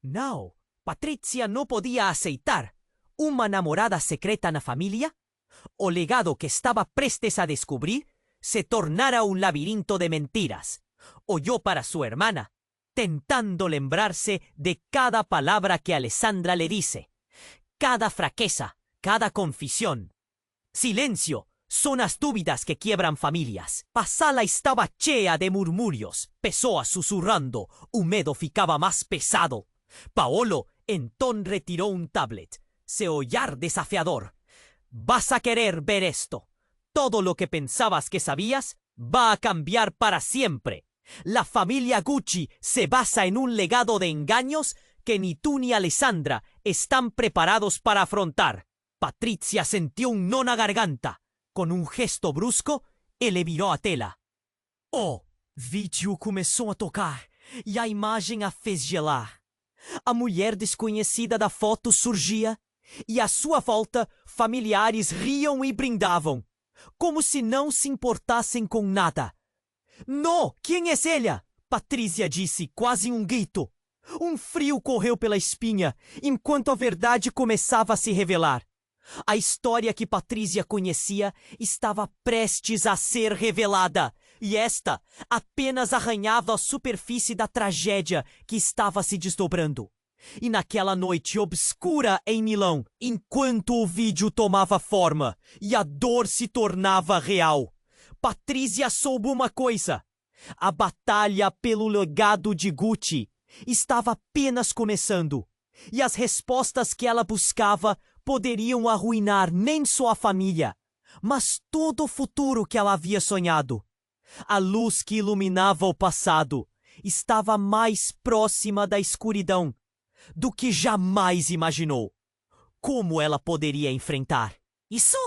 No, Patrícia não podia aceitar uma namorada secreta na família. O legado que estava prestes a descobrir se tornara un labirinto de mentiras. Oyó para su hermana, tentando lembrarse de cada palabra que Alessandra le dice, cada fraqueza, cada confesión. Silencio, Son las dúvidas que quiebran familias. La sala estaba llena de murmurios. Pessoas susurrando. Húmedo ficaba más pesado. Paolo entonces retiró un tablet. Se olhar desafiador. Vas a querer ver esto. Todo lo que pensabas que sabías va a cambiar para siempre. La familia Gucci se basa en un legado de engaños que ni tú ni Alessandra están preparados para afrontar. Patrizia sintió un nó na garganta. Com um gesto brusco, ele virou a tela. O vídeo começou a tocar e a imagem a fez gelar. A mulher desconhecida da foto surgia e à sua volta familiares riam e brindavam, como se não se importassem com nada. "Não, quem é ela?" Patrícia disse, quase um grito. Um frio correu pela espinha enquanto a verdade começava a se revelar. A história que Patrícia conhecia estava prestes a ser revelada, e esta apenas arranhava a superfície da tragédia que estava se desdobrando. E naquela noite obscura em Milão, enquanto o vídeo tomava forma e a dor se tornava real, Patrícia soube uma coisa: a batalha pelo legado de Gucci estava apenas começando, e as respostas que ela buscava poderiam arruinar nem só a família, mas todo o futuro que ela havia sonhado. A luz que iluminava o passado estava mais próxima da escuridão do que jamais imaginou. Como ela poderia enfrentar? Isso?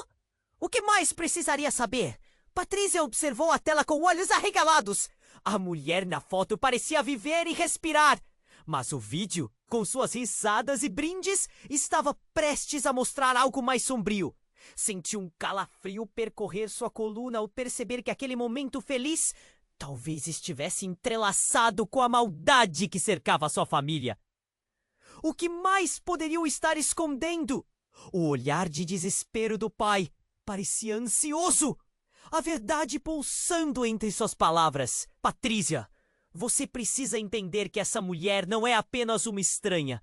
O que mais precisaria saber? Patrícia observou a tela com olhos arregalados. A mulher na foto parecia viver e respirar, mas o vídeo, com suas risadas e brindes, estava prestes a mostrar algo mais sombrio. Sentiu um calafrio percorrer sua coluna ao perceber que aquele momento feliz talvez estivesse entrelaçado com a maldade que cercava sua família. O que mais poderiam estar escondendo? O olhar de desespero do pai parecia ansioso, a verdade pulsando entre suas palavras. Patrícia, você precisa entender que essa mulher não é apenas uma estranha.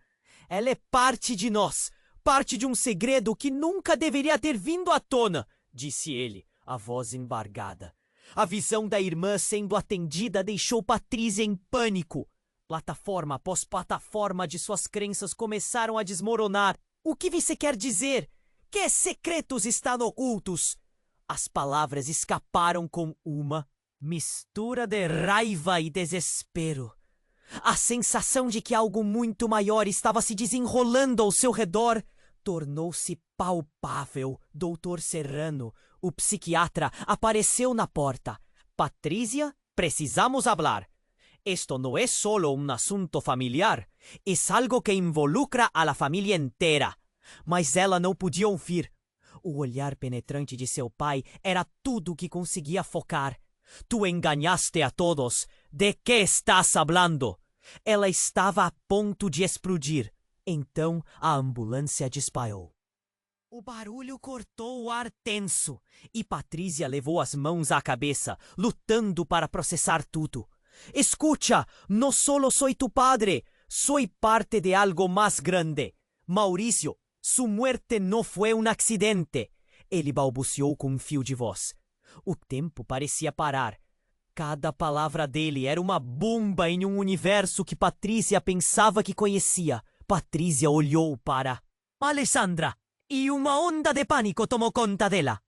Ela é parte de nós, parte de um segredo que nunca deveria ter vindo à tona, disse ele, a voz embargada. A visão da irmã sendo atendida deixou Patrícia em pânico. Plataforma após plataforma de suas crenças começaram a desmoronar. O que você quer dizer? Que secretos estão ocultos? As palavras escaparam com uma mistura de raiva e desespero. A sensação de que algo muito maior estava se desenrolando ao seu redor tornou-se palpável. Doutor Serrano, o psiquiatra, apareceu na porta. Patrícia, precisamos hablar. Esto no es solo un asunto familiar, es algo que involucra a la família inteira. Mas ela não podia ouvir. O olhar penetrante de seu pai era tudo o que conseguia focar. Tu enganaste a todos. ¿De que estás hablando? Ela estava a ponto de explodir. Então a ambulância disparou. O barulho cortou o ar tenso e Patrícia levou as mãos à cabeça, lutando para processar tudo. Escucha, no solo soy tu padre, soy parte de algo más grande. Mauricio, su muerte no fue un accidente. Ele balbuciou com um fio de voz. O tempo parecia parar. Cada palavra dele era uma bomba em um universo que Patrícia pensava que conhecia. Patrícia olhou para Alessandra e uma onda de pânico tomou conta dela.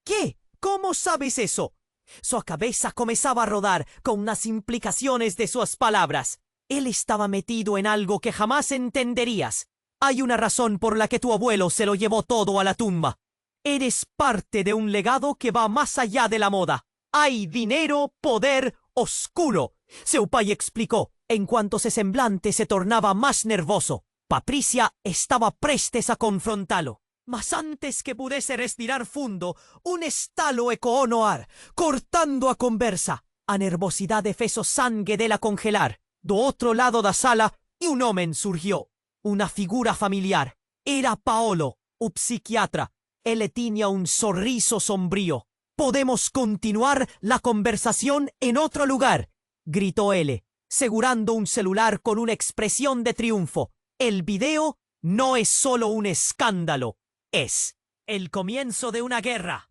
¿Qué? ¿Cómo sabes eso? Sua cabeça começava a rodar com as implicações de suas palavras. Ele estava metido em algo que jamás entenderías. Hay una razón por la que tu abuelo se lo llevó todo a la tumba. Eres parte de un legado que va más allá de la moda. Hay dinero, poder, oscuro. Seu pai explicó, en cuanto su semblante se tornaba más nervoso. Patrícia estaba prestes a confrontá-lo. Mas antes que pudesse respirar fundo, un estalo ecoó no ar, cortando a conversa. A nervosidade fez o sangue dela congelar. Do outro lado da sala, un homem surgió. Una figura familiar. Era Paolo, o psiquiatra. Ele tinha un sorriso sombrío. «Podemos continuar la conversación en otro lugar», gritó él, segurando un celular con una expresión de triunfo. El video no es solo un escándalo, es el comienzo de una guerra.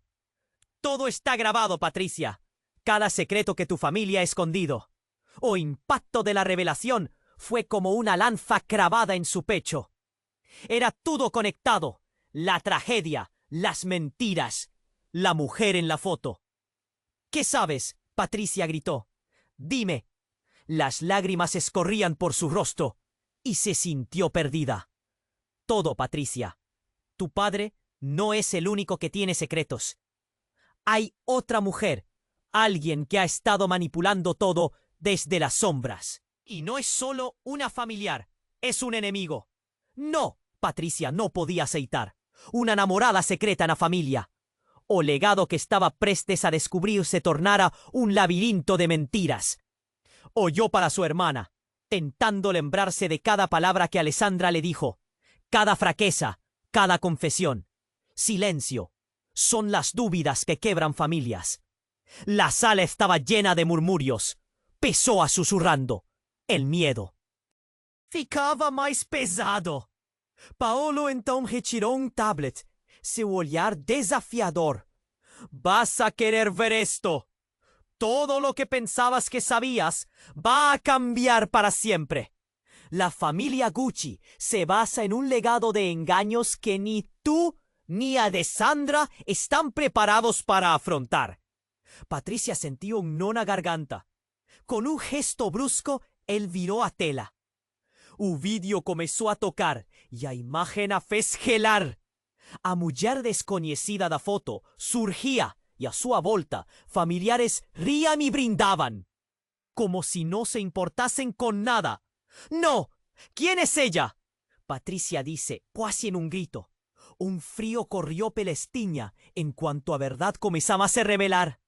Todo está grabado, Patricia. Cada secreto que tu familia ha escondido. O impacto de la revelación fue como una lanza clavada en su pecho. Era todo conectado. La tragedia, las mentiras, la mujer en la foto. ¿Qué sabes? Patricia gritó. Dime. Las lágrimas escorrían por su rostro y se sintió perdida. Todo, Patricia. Tu padre no es el único que tiene secretos. Hay otra mujer, alguien que ha estado manipulando todo desde las sombras. Y no es solo una familiar, es un enemigo. No, Patricia no podía aceitar. Una enamorada secreta en la familia. O legado que estaba prestes a descubrir se tornara un laberinto de mentiras. Oyó para su hermana, tentando lembrarse de cada palabra que Alessandra le dijo, cada fraqueza, cada confesión. Silencio. Son las dúvidas que quebran familias. La sala estaba llena de murmurios. Pessoa susurrando. El miedo. Ficava mais pesado. Paolo então retirou tablet. Seu olhar desafiador. Vas a querer ver esto. Todo lo que pensabas que sabías va a cambiar para siempre. La familia Gucci se basa en un legado de engaños que ni tú ni Alessandra están preparados para afrontar. Patricia sentiu un nó na garganta. Con un gesto brusco, él viró a tela. O vídeo começou a tocar e a imagem a fez gelar. A mulher desconhecida da foto surgia y a su volta, familiares rían y brindaban, como si no se importasen con nada. ¡No! ¿Quién es ella? Patricia dice, casi en un grito. Un frío corrió pelestiña en cuanto a verdad comenzaba a se revelar.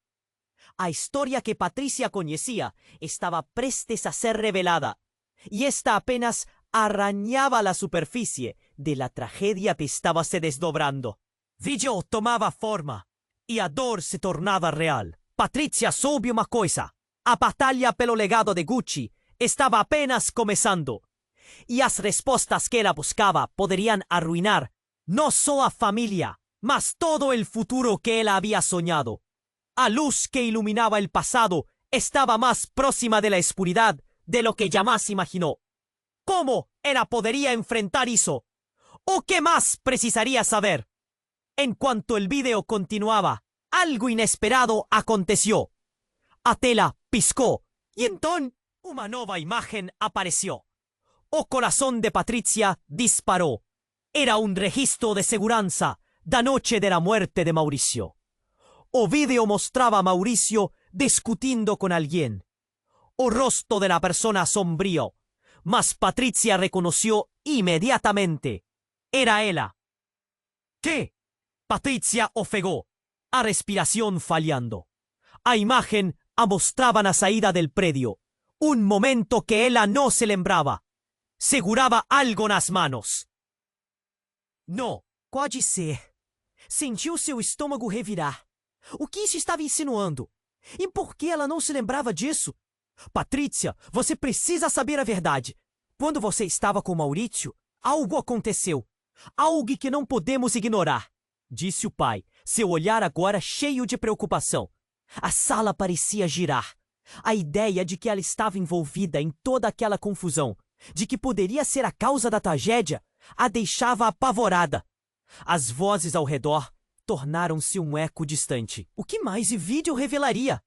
A historia que Patricia conocía estaba prestes a ser revelada, y esta apenas arañaba la superficie de la tragedia que estaba se desdobrando. Vídeo tomaba forma. E a dor se tornava real. Patricia soube uma coisa. A batalha pelo legado de Gucci estava apenas começando. E as respostas que ela buscava poderiam arruinar não só a família, mas todo o futuro que ela havia sonhado. A luz que iluminava o passado estava mais próxima de la escuridad de lo que jamás imaginou. Como ela poderia enfrentar isso? O que mais precisaria saber? En cuanto el video continuaba, algo inesperado aconteció. A tela piscó y entonces una nueva imagen apareció. O corazón de Patricia disparó. Era un registro de seguranza da noche de la muerte de Mauricio. O video mostraba a Mauricio discutiendo con alguien. O rostro de la persona sombrío, mas Patricia reconoció inmediatamente. Era ella. ¿Qué? Patricia ofegó, a respiración fallando. A imagen a mostraban a saída del predio. Un momento que ella no se lembraba. Seguraba algo nas manos. Não, pode ser. Sentiu seu estômago revirar. O que isso estava insinuando? E por que ela não se lembrava disso? Patricia, você precisa saber a verdade. Quando você estava com Maurício, algo aconteceu. Algo que não podemos ignorar. Disse o pai, seu olhar agora cheio de preocupação. A sala parecia girar. A ideia de que ela estava envolvida em toda aquela confusão, de que poderia ser a causa da tragédia, a deixava apavorada. As vozes ao redor tornaram-se um eco distante. O que mais o vídeo revelaria?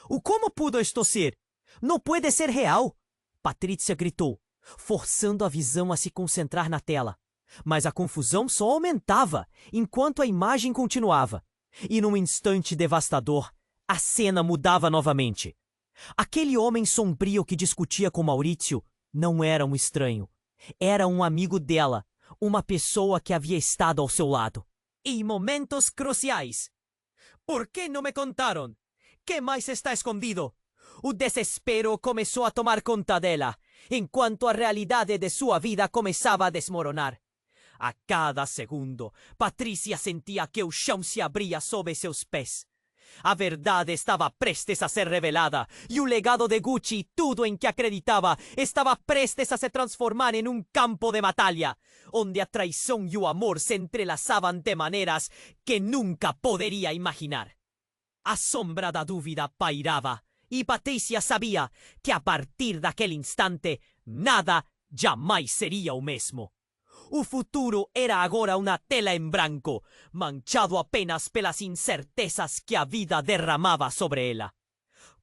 O como pudo isto ser? Não pode ser real! Patricia gritou, forçando a visão a se concentrar na tela. Mas a confusão só aumentava enquanto a imagem continuava. E num instante devastador, a cena mudava novamente. Aquele homem sombrio que discutia com Maurício não era um estranho. Era um amigo dela, uma pessoa que havia estado ao seu lado. E momentos cruciais. ¿Por que não me contaram? Que mais está escondido? O desespero começou a tomar conta dela, enquanto a realidade de sua vida começava a desmoronar. A cada segundo, Patricia sentia que o chão se abria sob seus pés. A verdade estava prestes a ser revelada e o legado de Gucci, tudo em que acreditava, estava prestes a se transformar em um campo de batalha, onde a traição e o amor se entrelaçavam de maneiras que nunca poderia imaginar. A sombra da dúvida pairava, e Patrícia sabia que a partir daquele instante nada jamais seria o mesmo. O futuro era agora uma tela em branco, manchado apenas pelas incertezas que a vida derramava sobre ela.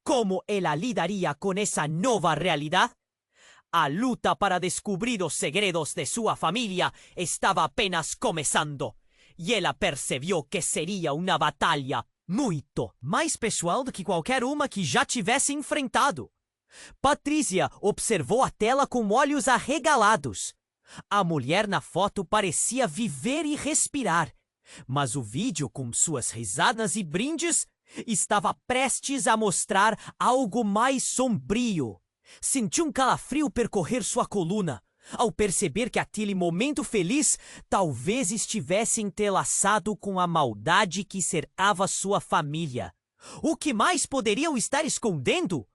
Como ela lidaria com essa nova realidade? A luta para descobrir os segredos de sua família estava apenas começando, e ela percebeu que seria uma batalha muito mais pessoal do que qualquer uma que já tivesse enfrentado. Patrícia observou a tela com olhos arregalados. A mulher na foto parecia viver e respirar, mas o vídeo, com suas risadas e brindes, estava prestes a mostrar algo mais sombrio. Sentiu um calafrio percorrer sua coluna ao perceber que aquele momento feliz talvez estivesse entrelaçado com a maldade que cercava sua família. O que mais poderiam estar escondendo?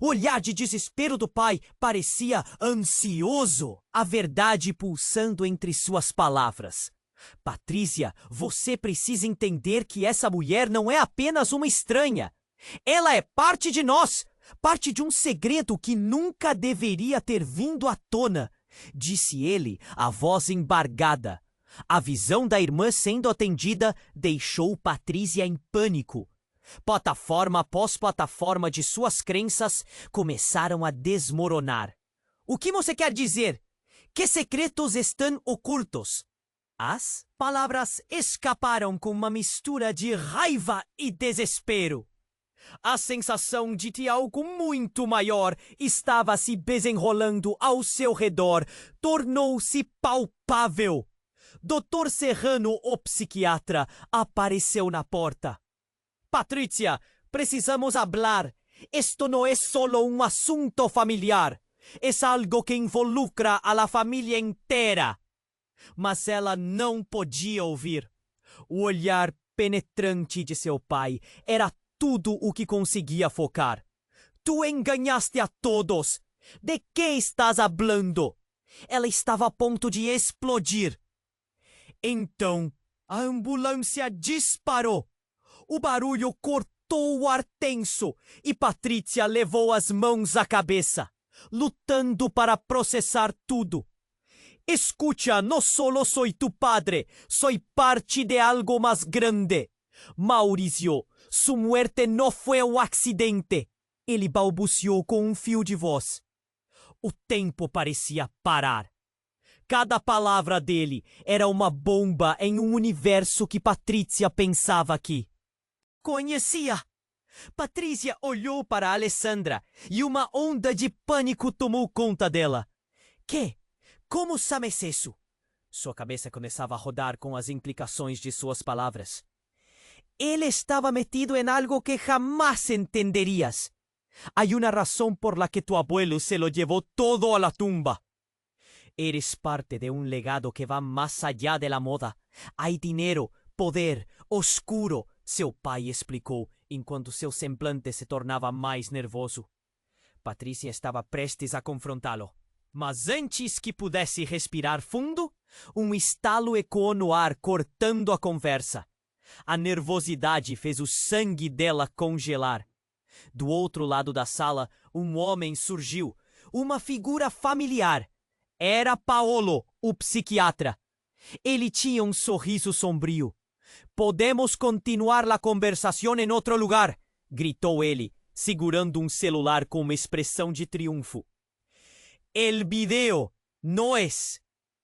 O olhar de desespero do pai parecia ansioso, a verdade pulsando entre suas palavras. Patrícia, você precisa entender que essa mulher não é apenas uma estranha. Ela é parte de nós, parte de um segredo que nunca deveria ter vindo à tona, disse ele, a voz embargada. A visão da irmã sendo atendida deixou Patrícia em pânico. Plataforma após plataforma de suas crenças começaram a desmoronar. O que você quer dizer? Que secretos estão ocultos? As palavras escaparam com uma mistura de raiva e desespero. A sensação de que algo muito maior estava se desenrolando ao seu redor tornou-se palpável. Dr. Serrano, o psiquiatra, apareceu na porta. Patrícia, precisamos hablar. Esto no es solo un asunto familiar. Es algo que involucra a la família inteira. Mas ela não podia ouvir. O olhar penetrante de seu pai era tudo o que conseguia focar. Tu enganaste a todos. De que estás hablando? Ela estava a ponto de explodir. Então, a ambulância disparou. O barulho cortou o ar tenso e Patrícia levou as mãos à cabeça, lutando para processar tudo. Escucha, no solo soy tu padre, soy parte de algo más grande. Mauricio, su muerte no fue un accidente. Ele balbuciou com um fio de voz. O tempo parecia parar. Cada palavra dele era uma bomba em um universo que Patrícia pensava que conhecia. Patrícia olhou para Alessandra e uma onda de pânico tomou conta dela. Que? Como sabes isso? Sua cabeça começava a rodar com as implicações de suas palavras. Ele estava metido em algo que jamás entenderias. Há uma razão por la que tu abuelo se lo llevó todo a la tumba. Eres parte de un legado que va más allá de la moda. Hay dinero, poder, oscuro, seu pai explicou, enquanto seu semblante se tornava mais nervoso. Patrícia estava prestes a confrontá-lo. Mas antes que pudesse respirar fundo, um estalo ecoou no ar, cortando a conversa. A nervosidade fez o sangue dela congelar. Do outro lado da sala, um homem surgiu, uma figura familiar. Era Paolo, o psiquiatra. Ele tinha um sorriso sombrio. Podemos continuar a conversação em outro lugar, gritou ele, segurando um celular com uma expressão de triunfo. El video no es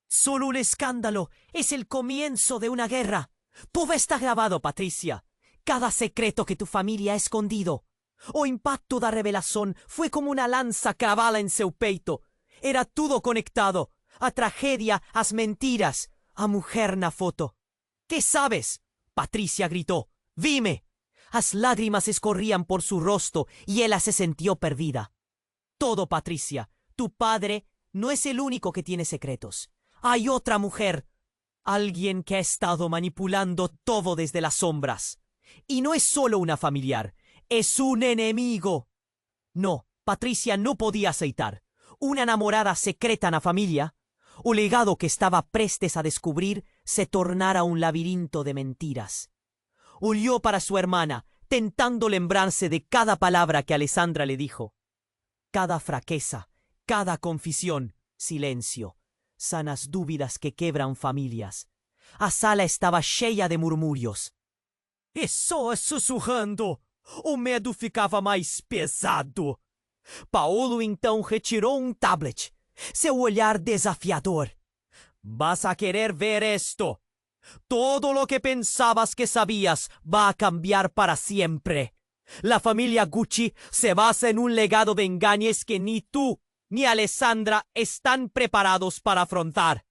solo un escándalo, es el comienzo de una guerra. Todo está grabado, Patrícia. Cada secreto que tu família ha escondido. O impacto da revelação foi como uma lança cravada em seu peito. Era tudo conectado. A tragédia, as mentiras, a mulher na foto. ¿Qué sabes? Patrícia gritó. Dime. As lágrimas escorrían por su rostro y ella se sintió perdida. Todo, Patrícia. Tu padre no es el único que tiene secretos. Hay otra mujer. Alguien que ha estado manipulando todo desde las sombras. Y no es solo una familiar. Es un enemigo. No, Patrícia no podía aceitar. Una enamorada secreta na familia. O legado que estaba prestes a descubrir se tornara un laberinto de mentiras. Olhou para su hermana, tentando lembrarse de cada palabra que Alessandra le dijo. Cada fraqueza, cada confesión, silencio, sanas dúvidas que quebran familias. A sala estava cheia de murmúrios. E só sussurrando, o medo ficava mais pesado. Paulo então retirou um tablet, seu olhar desafiador. Vas a querer ver esto. Todo lo que pensabas que sabías va a cambiar para siempre. La familia Gucci se basa en un legado de engaños que ni tú ni Alessandra están preparados para afrontar.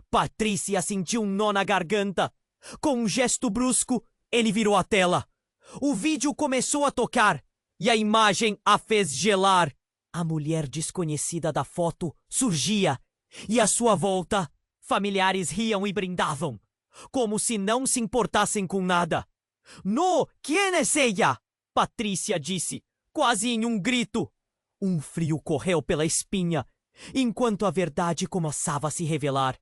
Patrícia sentiu um nó na garganta. Com um gesto brusco, ele virou a tela. O vídeo começou a tocar e a imagem a fez gelar. A mulher desconhecida da foto surgia e à sua volta, familiares riam e brindavam, como se não se importassem com nada. No, quem é ella? Patrícia disse, quase em um grito. Um frio correu pela espinha, enquanto a verdade começava a se revelar.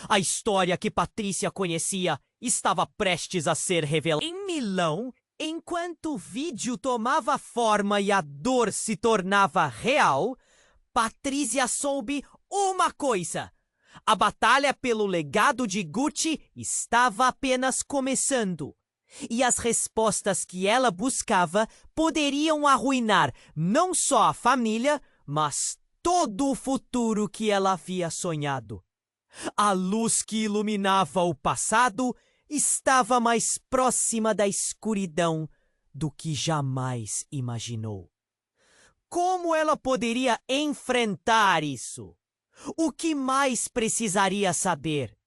A história que Patrícia conhecia estava prestes a ser revelada. Em Milão, enquanto o vídeo tomava forma e a dor se tornava real, Patrícia soube uma coisa. A batalha pelo legado de Gucci estava apenas começando. E as respostas que ela buscava poderiam arruinar não só a família, mas todo o futuro que ela havia sonhado. A luz que iluminava o passado estava mais próxima da escuridão do que jamais imaginou. Como ela poderia enfrentar isso? O que mais precisaria saber?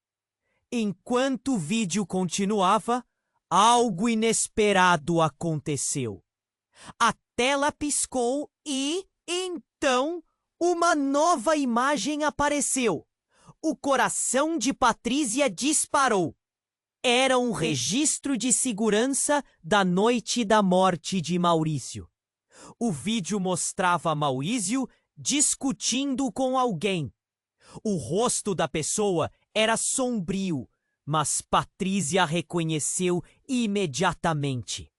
Enquanto o vídeo continuava, algo inesperado aconteceu. A tela piscou e, então, uma nova imagem apareceu. O coração de Patrícia disparou. Era um registro de segurança da noite da morte de Maurício. O vídeo mostrava Maurício discutindo com alguém. O rosto da pessoa era sombrio, mas Patrícia reconheceu imediatamente.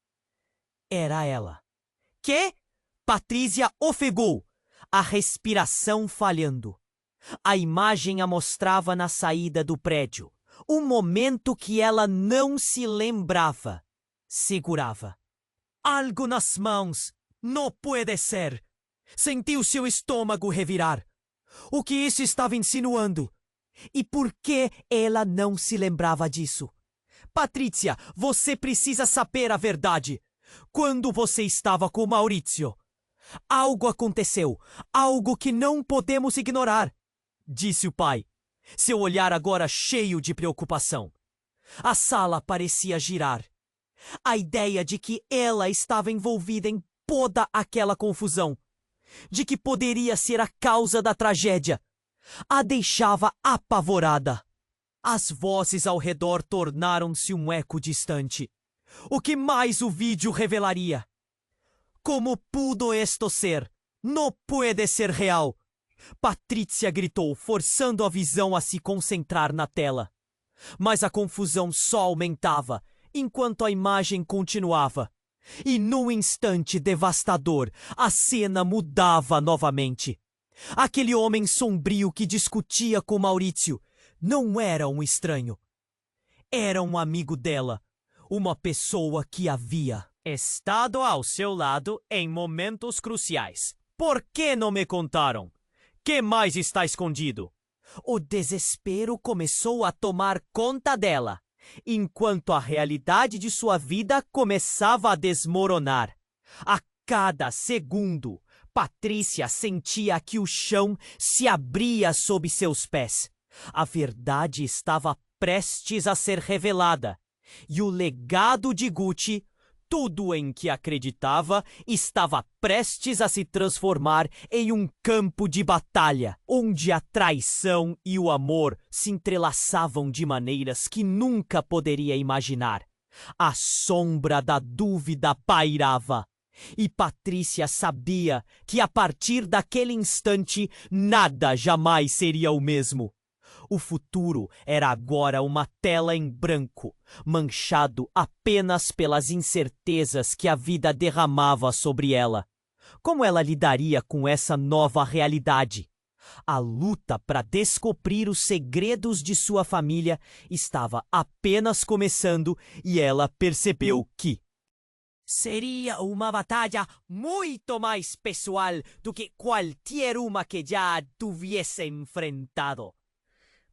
Era ela. Que? Patrícia ofegou, a respiração falhando. A imagem a mostrava na saída do prédio. Um momento que ela não se lembrava. Segurava. Algo nas mãos. Não pode ser. Sentiu seu estômago revirar. O que isso estava insinuando? E por que ela não se lembrava disso? Patrícia, você precisa saber a verdade. Quando você estava com Maurício, algo aconteceu. Algo que não podemos ignorar. Disse o pai, seu olhar agora cheio de preocupação. A sala parecia girar. A ideia de que ela estava envolvida em toda aquela confusão, de que poderia ser a causa da tragédia, a deixava apavorada. As vozes ao redor tornaram-se um eco distante. O que mais o vídeo revelaria? Como pudo esto ser? Não pode ser real. Patrícia gritou, forçando a visão a se concentrar na tela. Mas a confusão só aumentava, enquanto a imagem continuava. E num instante devastador, a cena mudava novamente. Aquele homem sombrio que discutia com Maurício não era um estranho. Era um amigo dela, uma pessoa que havia estado ao seu lado em momentos cruciais. Por que não me contaram? Que mais está escondido? O desespero começou a tomar conta dela, enquanto a realidade de sua vida começava a desmoronar. A cada segundo, Patrícia sentia que o chão se abria sob seus pés. A verdade estava prestes a ser revelada, e o legado de Gucci, tudo em que acreditava, estava prestes a se transformar em um campo de batalha, onde a traição e o amor se entrelaçavam de maneiras que nunca poderia imaginar. A sombra da dúvida pairava, e Patrícia sabia que a partir daquele instante nada jamais seria o mesmo. O futuro era agora uma tela em branco, manchado apenas pelas incertezas que a vida derramava sobre ela. Como ela lidaria com essa nova realidade? A luta para descobrir os segredos de sua família estava apenas começando e ela percebeu que seria uma batalha muito mais pessoal do que qualquer uma que já tuviese enfrentado.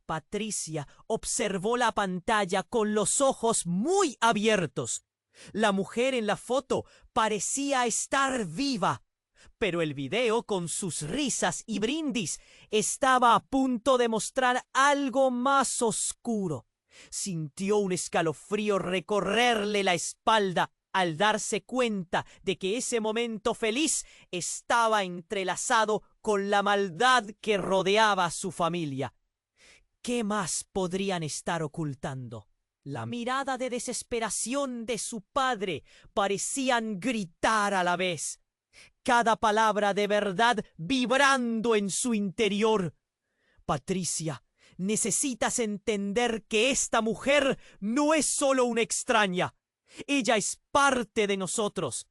Patricia observó la pantalla con los ojos muy abiertos. La mujer en la foto parecía estar viva, pero el video con sus risas y brindis estaba a punto de mostrar algo más oscuro. Sintió un escalofrío recorrerle la espalda al darse cuenta de que ese momento feliz estaba entrelazado con la maldad que rodeaba a su familia. ¿Qué más podrían estar ocultando? La mirada de desesperación de su padre parecían gritar a la vez, cada palabra de verdad vibrando en su interior. Patricia, necesitas entender que esta mujer no es solo una extraña. Ella es parte de nosotros,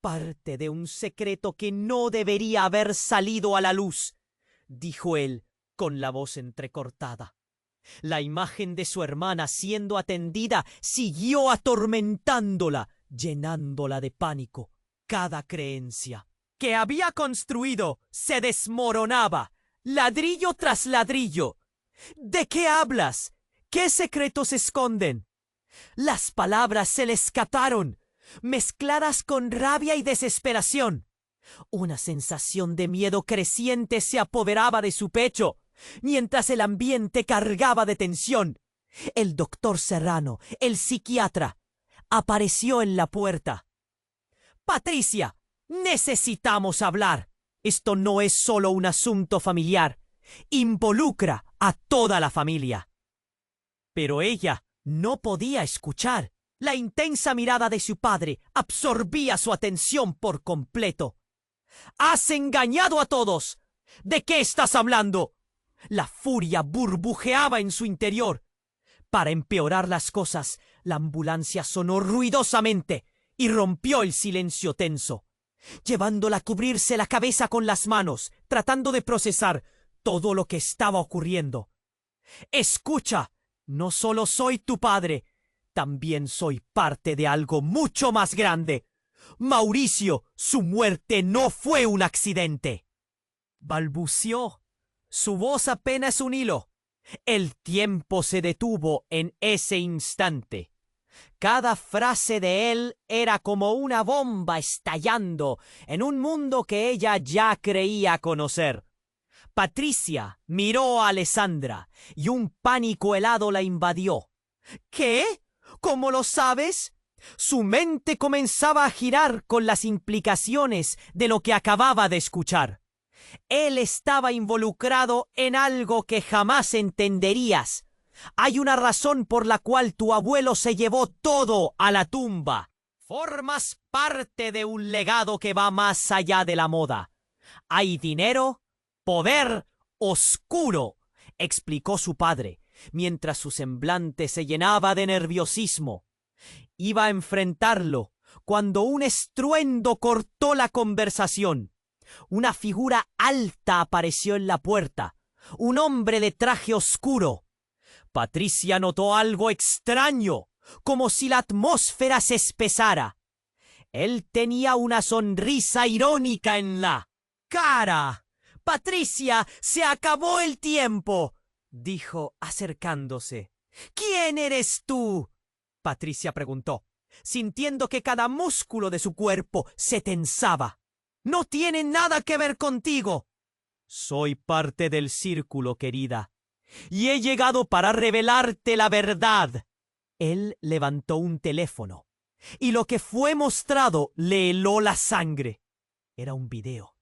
parte de un secreto que no debería haber salido a la luz, dijo él con la voz entrecortada. La imagen de su hermana siendo atendida siguió atormentándola, llenándola de pánico. Cada creencia que había construido se desmoronaba, ladrillo tras ladrillo. ¿De qué hablas? ¿Qué secretos esconden? Las palabras se le escaparon, mezcladas con rabia y desesperación. Una sensación de miedo creciente se apoderaba de su pecho, mientras el ambiente cargaba de tensión. El doctor Serrano, el psiquiatra, apareció en la puerta. Patricia, necesitamos hablar. Esto no es solo un asunto familiar. Involucra a toda la familia. Pero ella no podía escuchar. La intensa mirada de su padre absorbía su atención por completo. ¡Has engañado a todos! ¿De qué estás hablando? La furia burbujeaba en su interior. Para empeorar las cosas, la ambulancia sonó ruidosamente y rompió el silencio tenso, llevándola a cubrirse la cabeza con las manos, tratando de procesar todo lo que estaba ocurriendo. Escucha, no solo soy tu padre, también soy parte de algo mucho más grande. Mauricio, su muerte no fue un accidente. Balbuceó, su voz apenas un hilo. El tiempo se detuvo en ese instante. Cada frase de él era como una bomba estallando en un mundo que ella ya creía conocer. Patricia miró a Alessandra y un pánico helado la invadió. ¿Qué? ¿Cómo lo sabes? Su mente comenzaba a girar con las implicaciones de lo que acababa de escuchar. Él estaba involucrado en algo que jamás entenderías. Hay una razón por la cual tu abuelo se llevó todo a la tumba. Formas parte de un legado que va más allá de la moda. Hay dinero, poder oscuro, explicó su padre, mientras su semblante se llenaba de nerviosismo. Iba a enfrentarlo cuando un estruendo cortó la conversación. Una figura alta apareció en la puerta, un hombre de traje oscuro. Patricia notó algo extraño, como si la atmósfera se espesara. Él tenía una sonrisa irónica en la cara. Patricia, se acabó el tiempo, dijo acercándose. ¿Quién eres tú? Patricia preguntó, sintiendo que cada músculo de su cuerpo se tensaba. No tiene nada que ver contigo. Soy parte del círculo, querida, y he llegado para revelarte la verdad. Él levantó un teléfono, y lo que fue mostrado le heló la sangre. Era un video.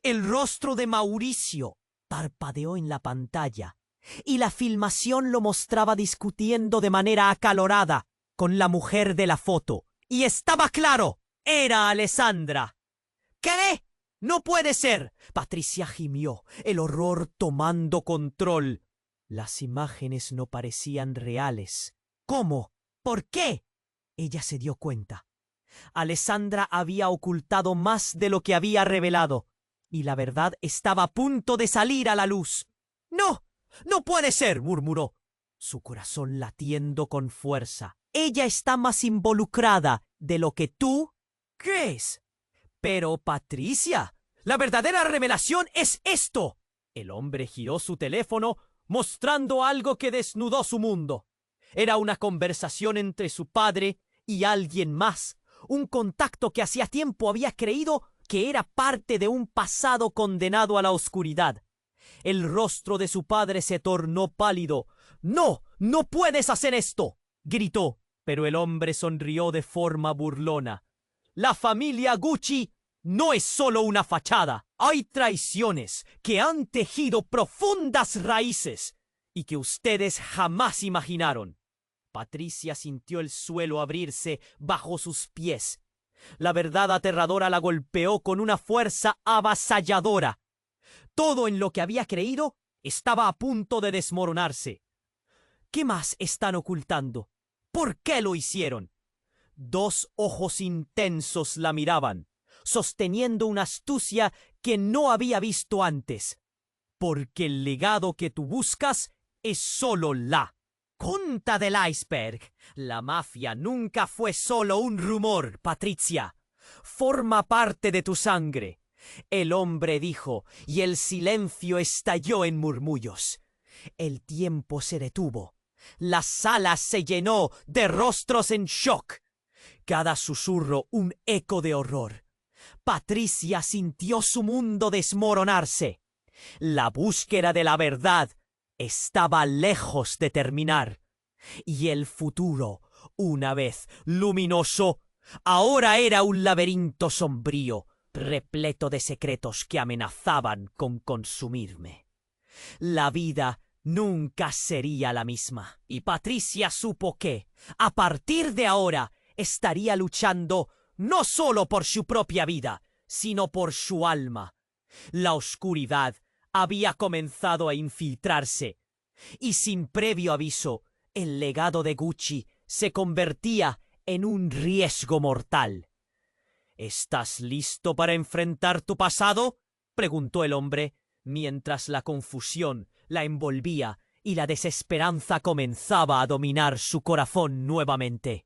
El rostro de Mauricio parpadeó en la pantalla, y la filmación lo mostraba discutiendo de manera acalorada con la mujer de la foto. Y estaba claro, era Alessandra. ¿Qué? ¡No puede ser! Patricia gimió, el horror tomando control. Las imágenes no parecían reales. ¿Cómo? ¿Por qué? Ella se dio cuenta. Alessandra había ocultado más de lo que había revelado, y la verdad estaba a punto de salir a la luz. ¡No! ¡No puede ser!, murmuró, su corazón latiendo con fuerza. Ella está más involucrada de lo que tú crees. Pero, Patricia, la verdadera revelación es esto. El hombre giró su teléfono, mostrando algo que desnudó su mundo. Era una conversación entre su padre y alguien más, un contacto que hacía tiempo había creído que era parte de un pasado condenado a la oscuridad. El rostro de su padre se tornó pálido. «¡No! ¡No puedes hacer esto!», gritó, pero el hombre sonrió de forma burlona. «La familia Gucci no es solo una fachada. Hay traiciones que han tejido profundas raíces y que ustedes jamás imaginaron». Patricia sintió el suelo abrirse bajo sus pies. La verdad aterradora la golpeó con una fuerza avasalladora. Todo en lo que había creído estaba a punto de desmoronarse. ¿Qué más están ocultando? ¿Por qué lo hicieron? Dos ojos intensos la miraban, sosteniendo una astucia que no había visto antes. Porque el legado que tú buscas es solo la punta del iceberg. La mafia nunca fue solo un rumor, Patricia. Forma parte de tu sangre. El hombre dijo, y el silencio estalló en murmullos. El tiempo se detuvo. La sala se llenó de rostros en shock. Cada susurro un eco de horror. Patricia sintió su mundo desmoronarse. La búsqueda de la verdad estaba lejos de terminar. Y el futuro, una vez luminoso, ahora era un laberinto sombrío, repleto de secretos que amenazaban con consumirme. La vida nunca sería la misma, y Patricia supo que, a partir de ahora, estaría luchando no solo por su propia vida, sino por su alma. La oscuridad había comenzado a infiltrarse, y sin previo aviso, el legado de Gucci se convertía en un riesgo mortal. ¿Estás listo para enfrentar tu pasado?, preguntó el hombre, mientras la confusión la envolvía y la desesperanza comenzaba a dominar su corazón nuevamente.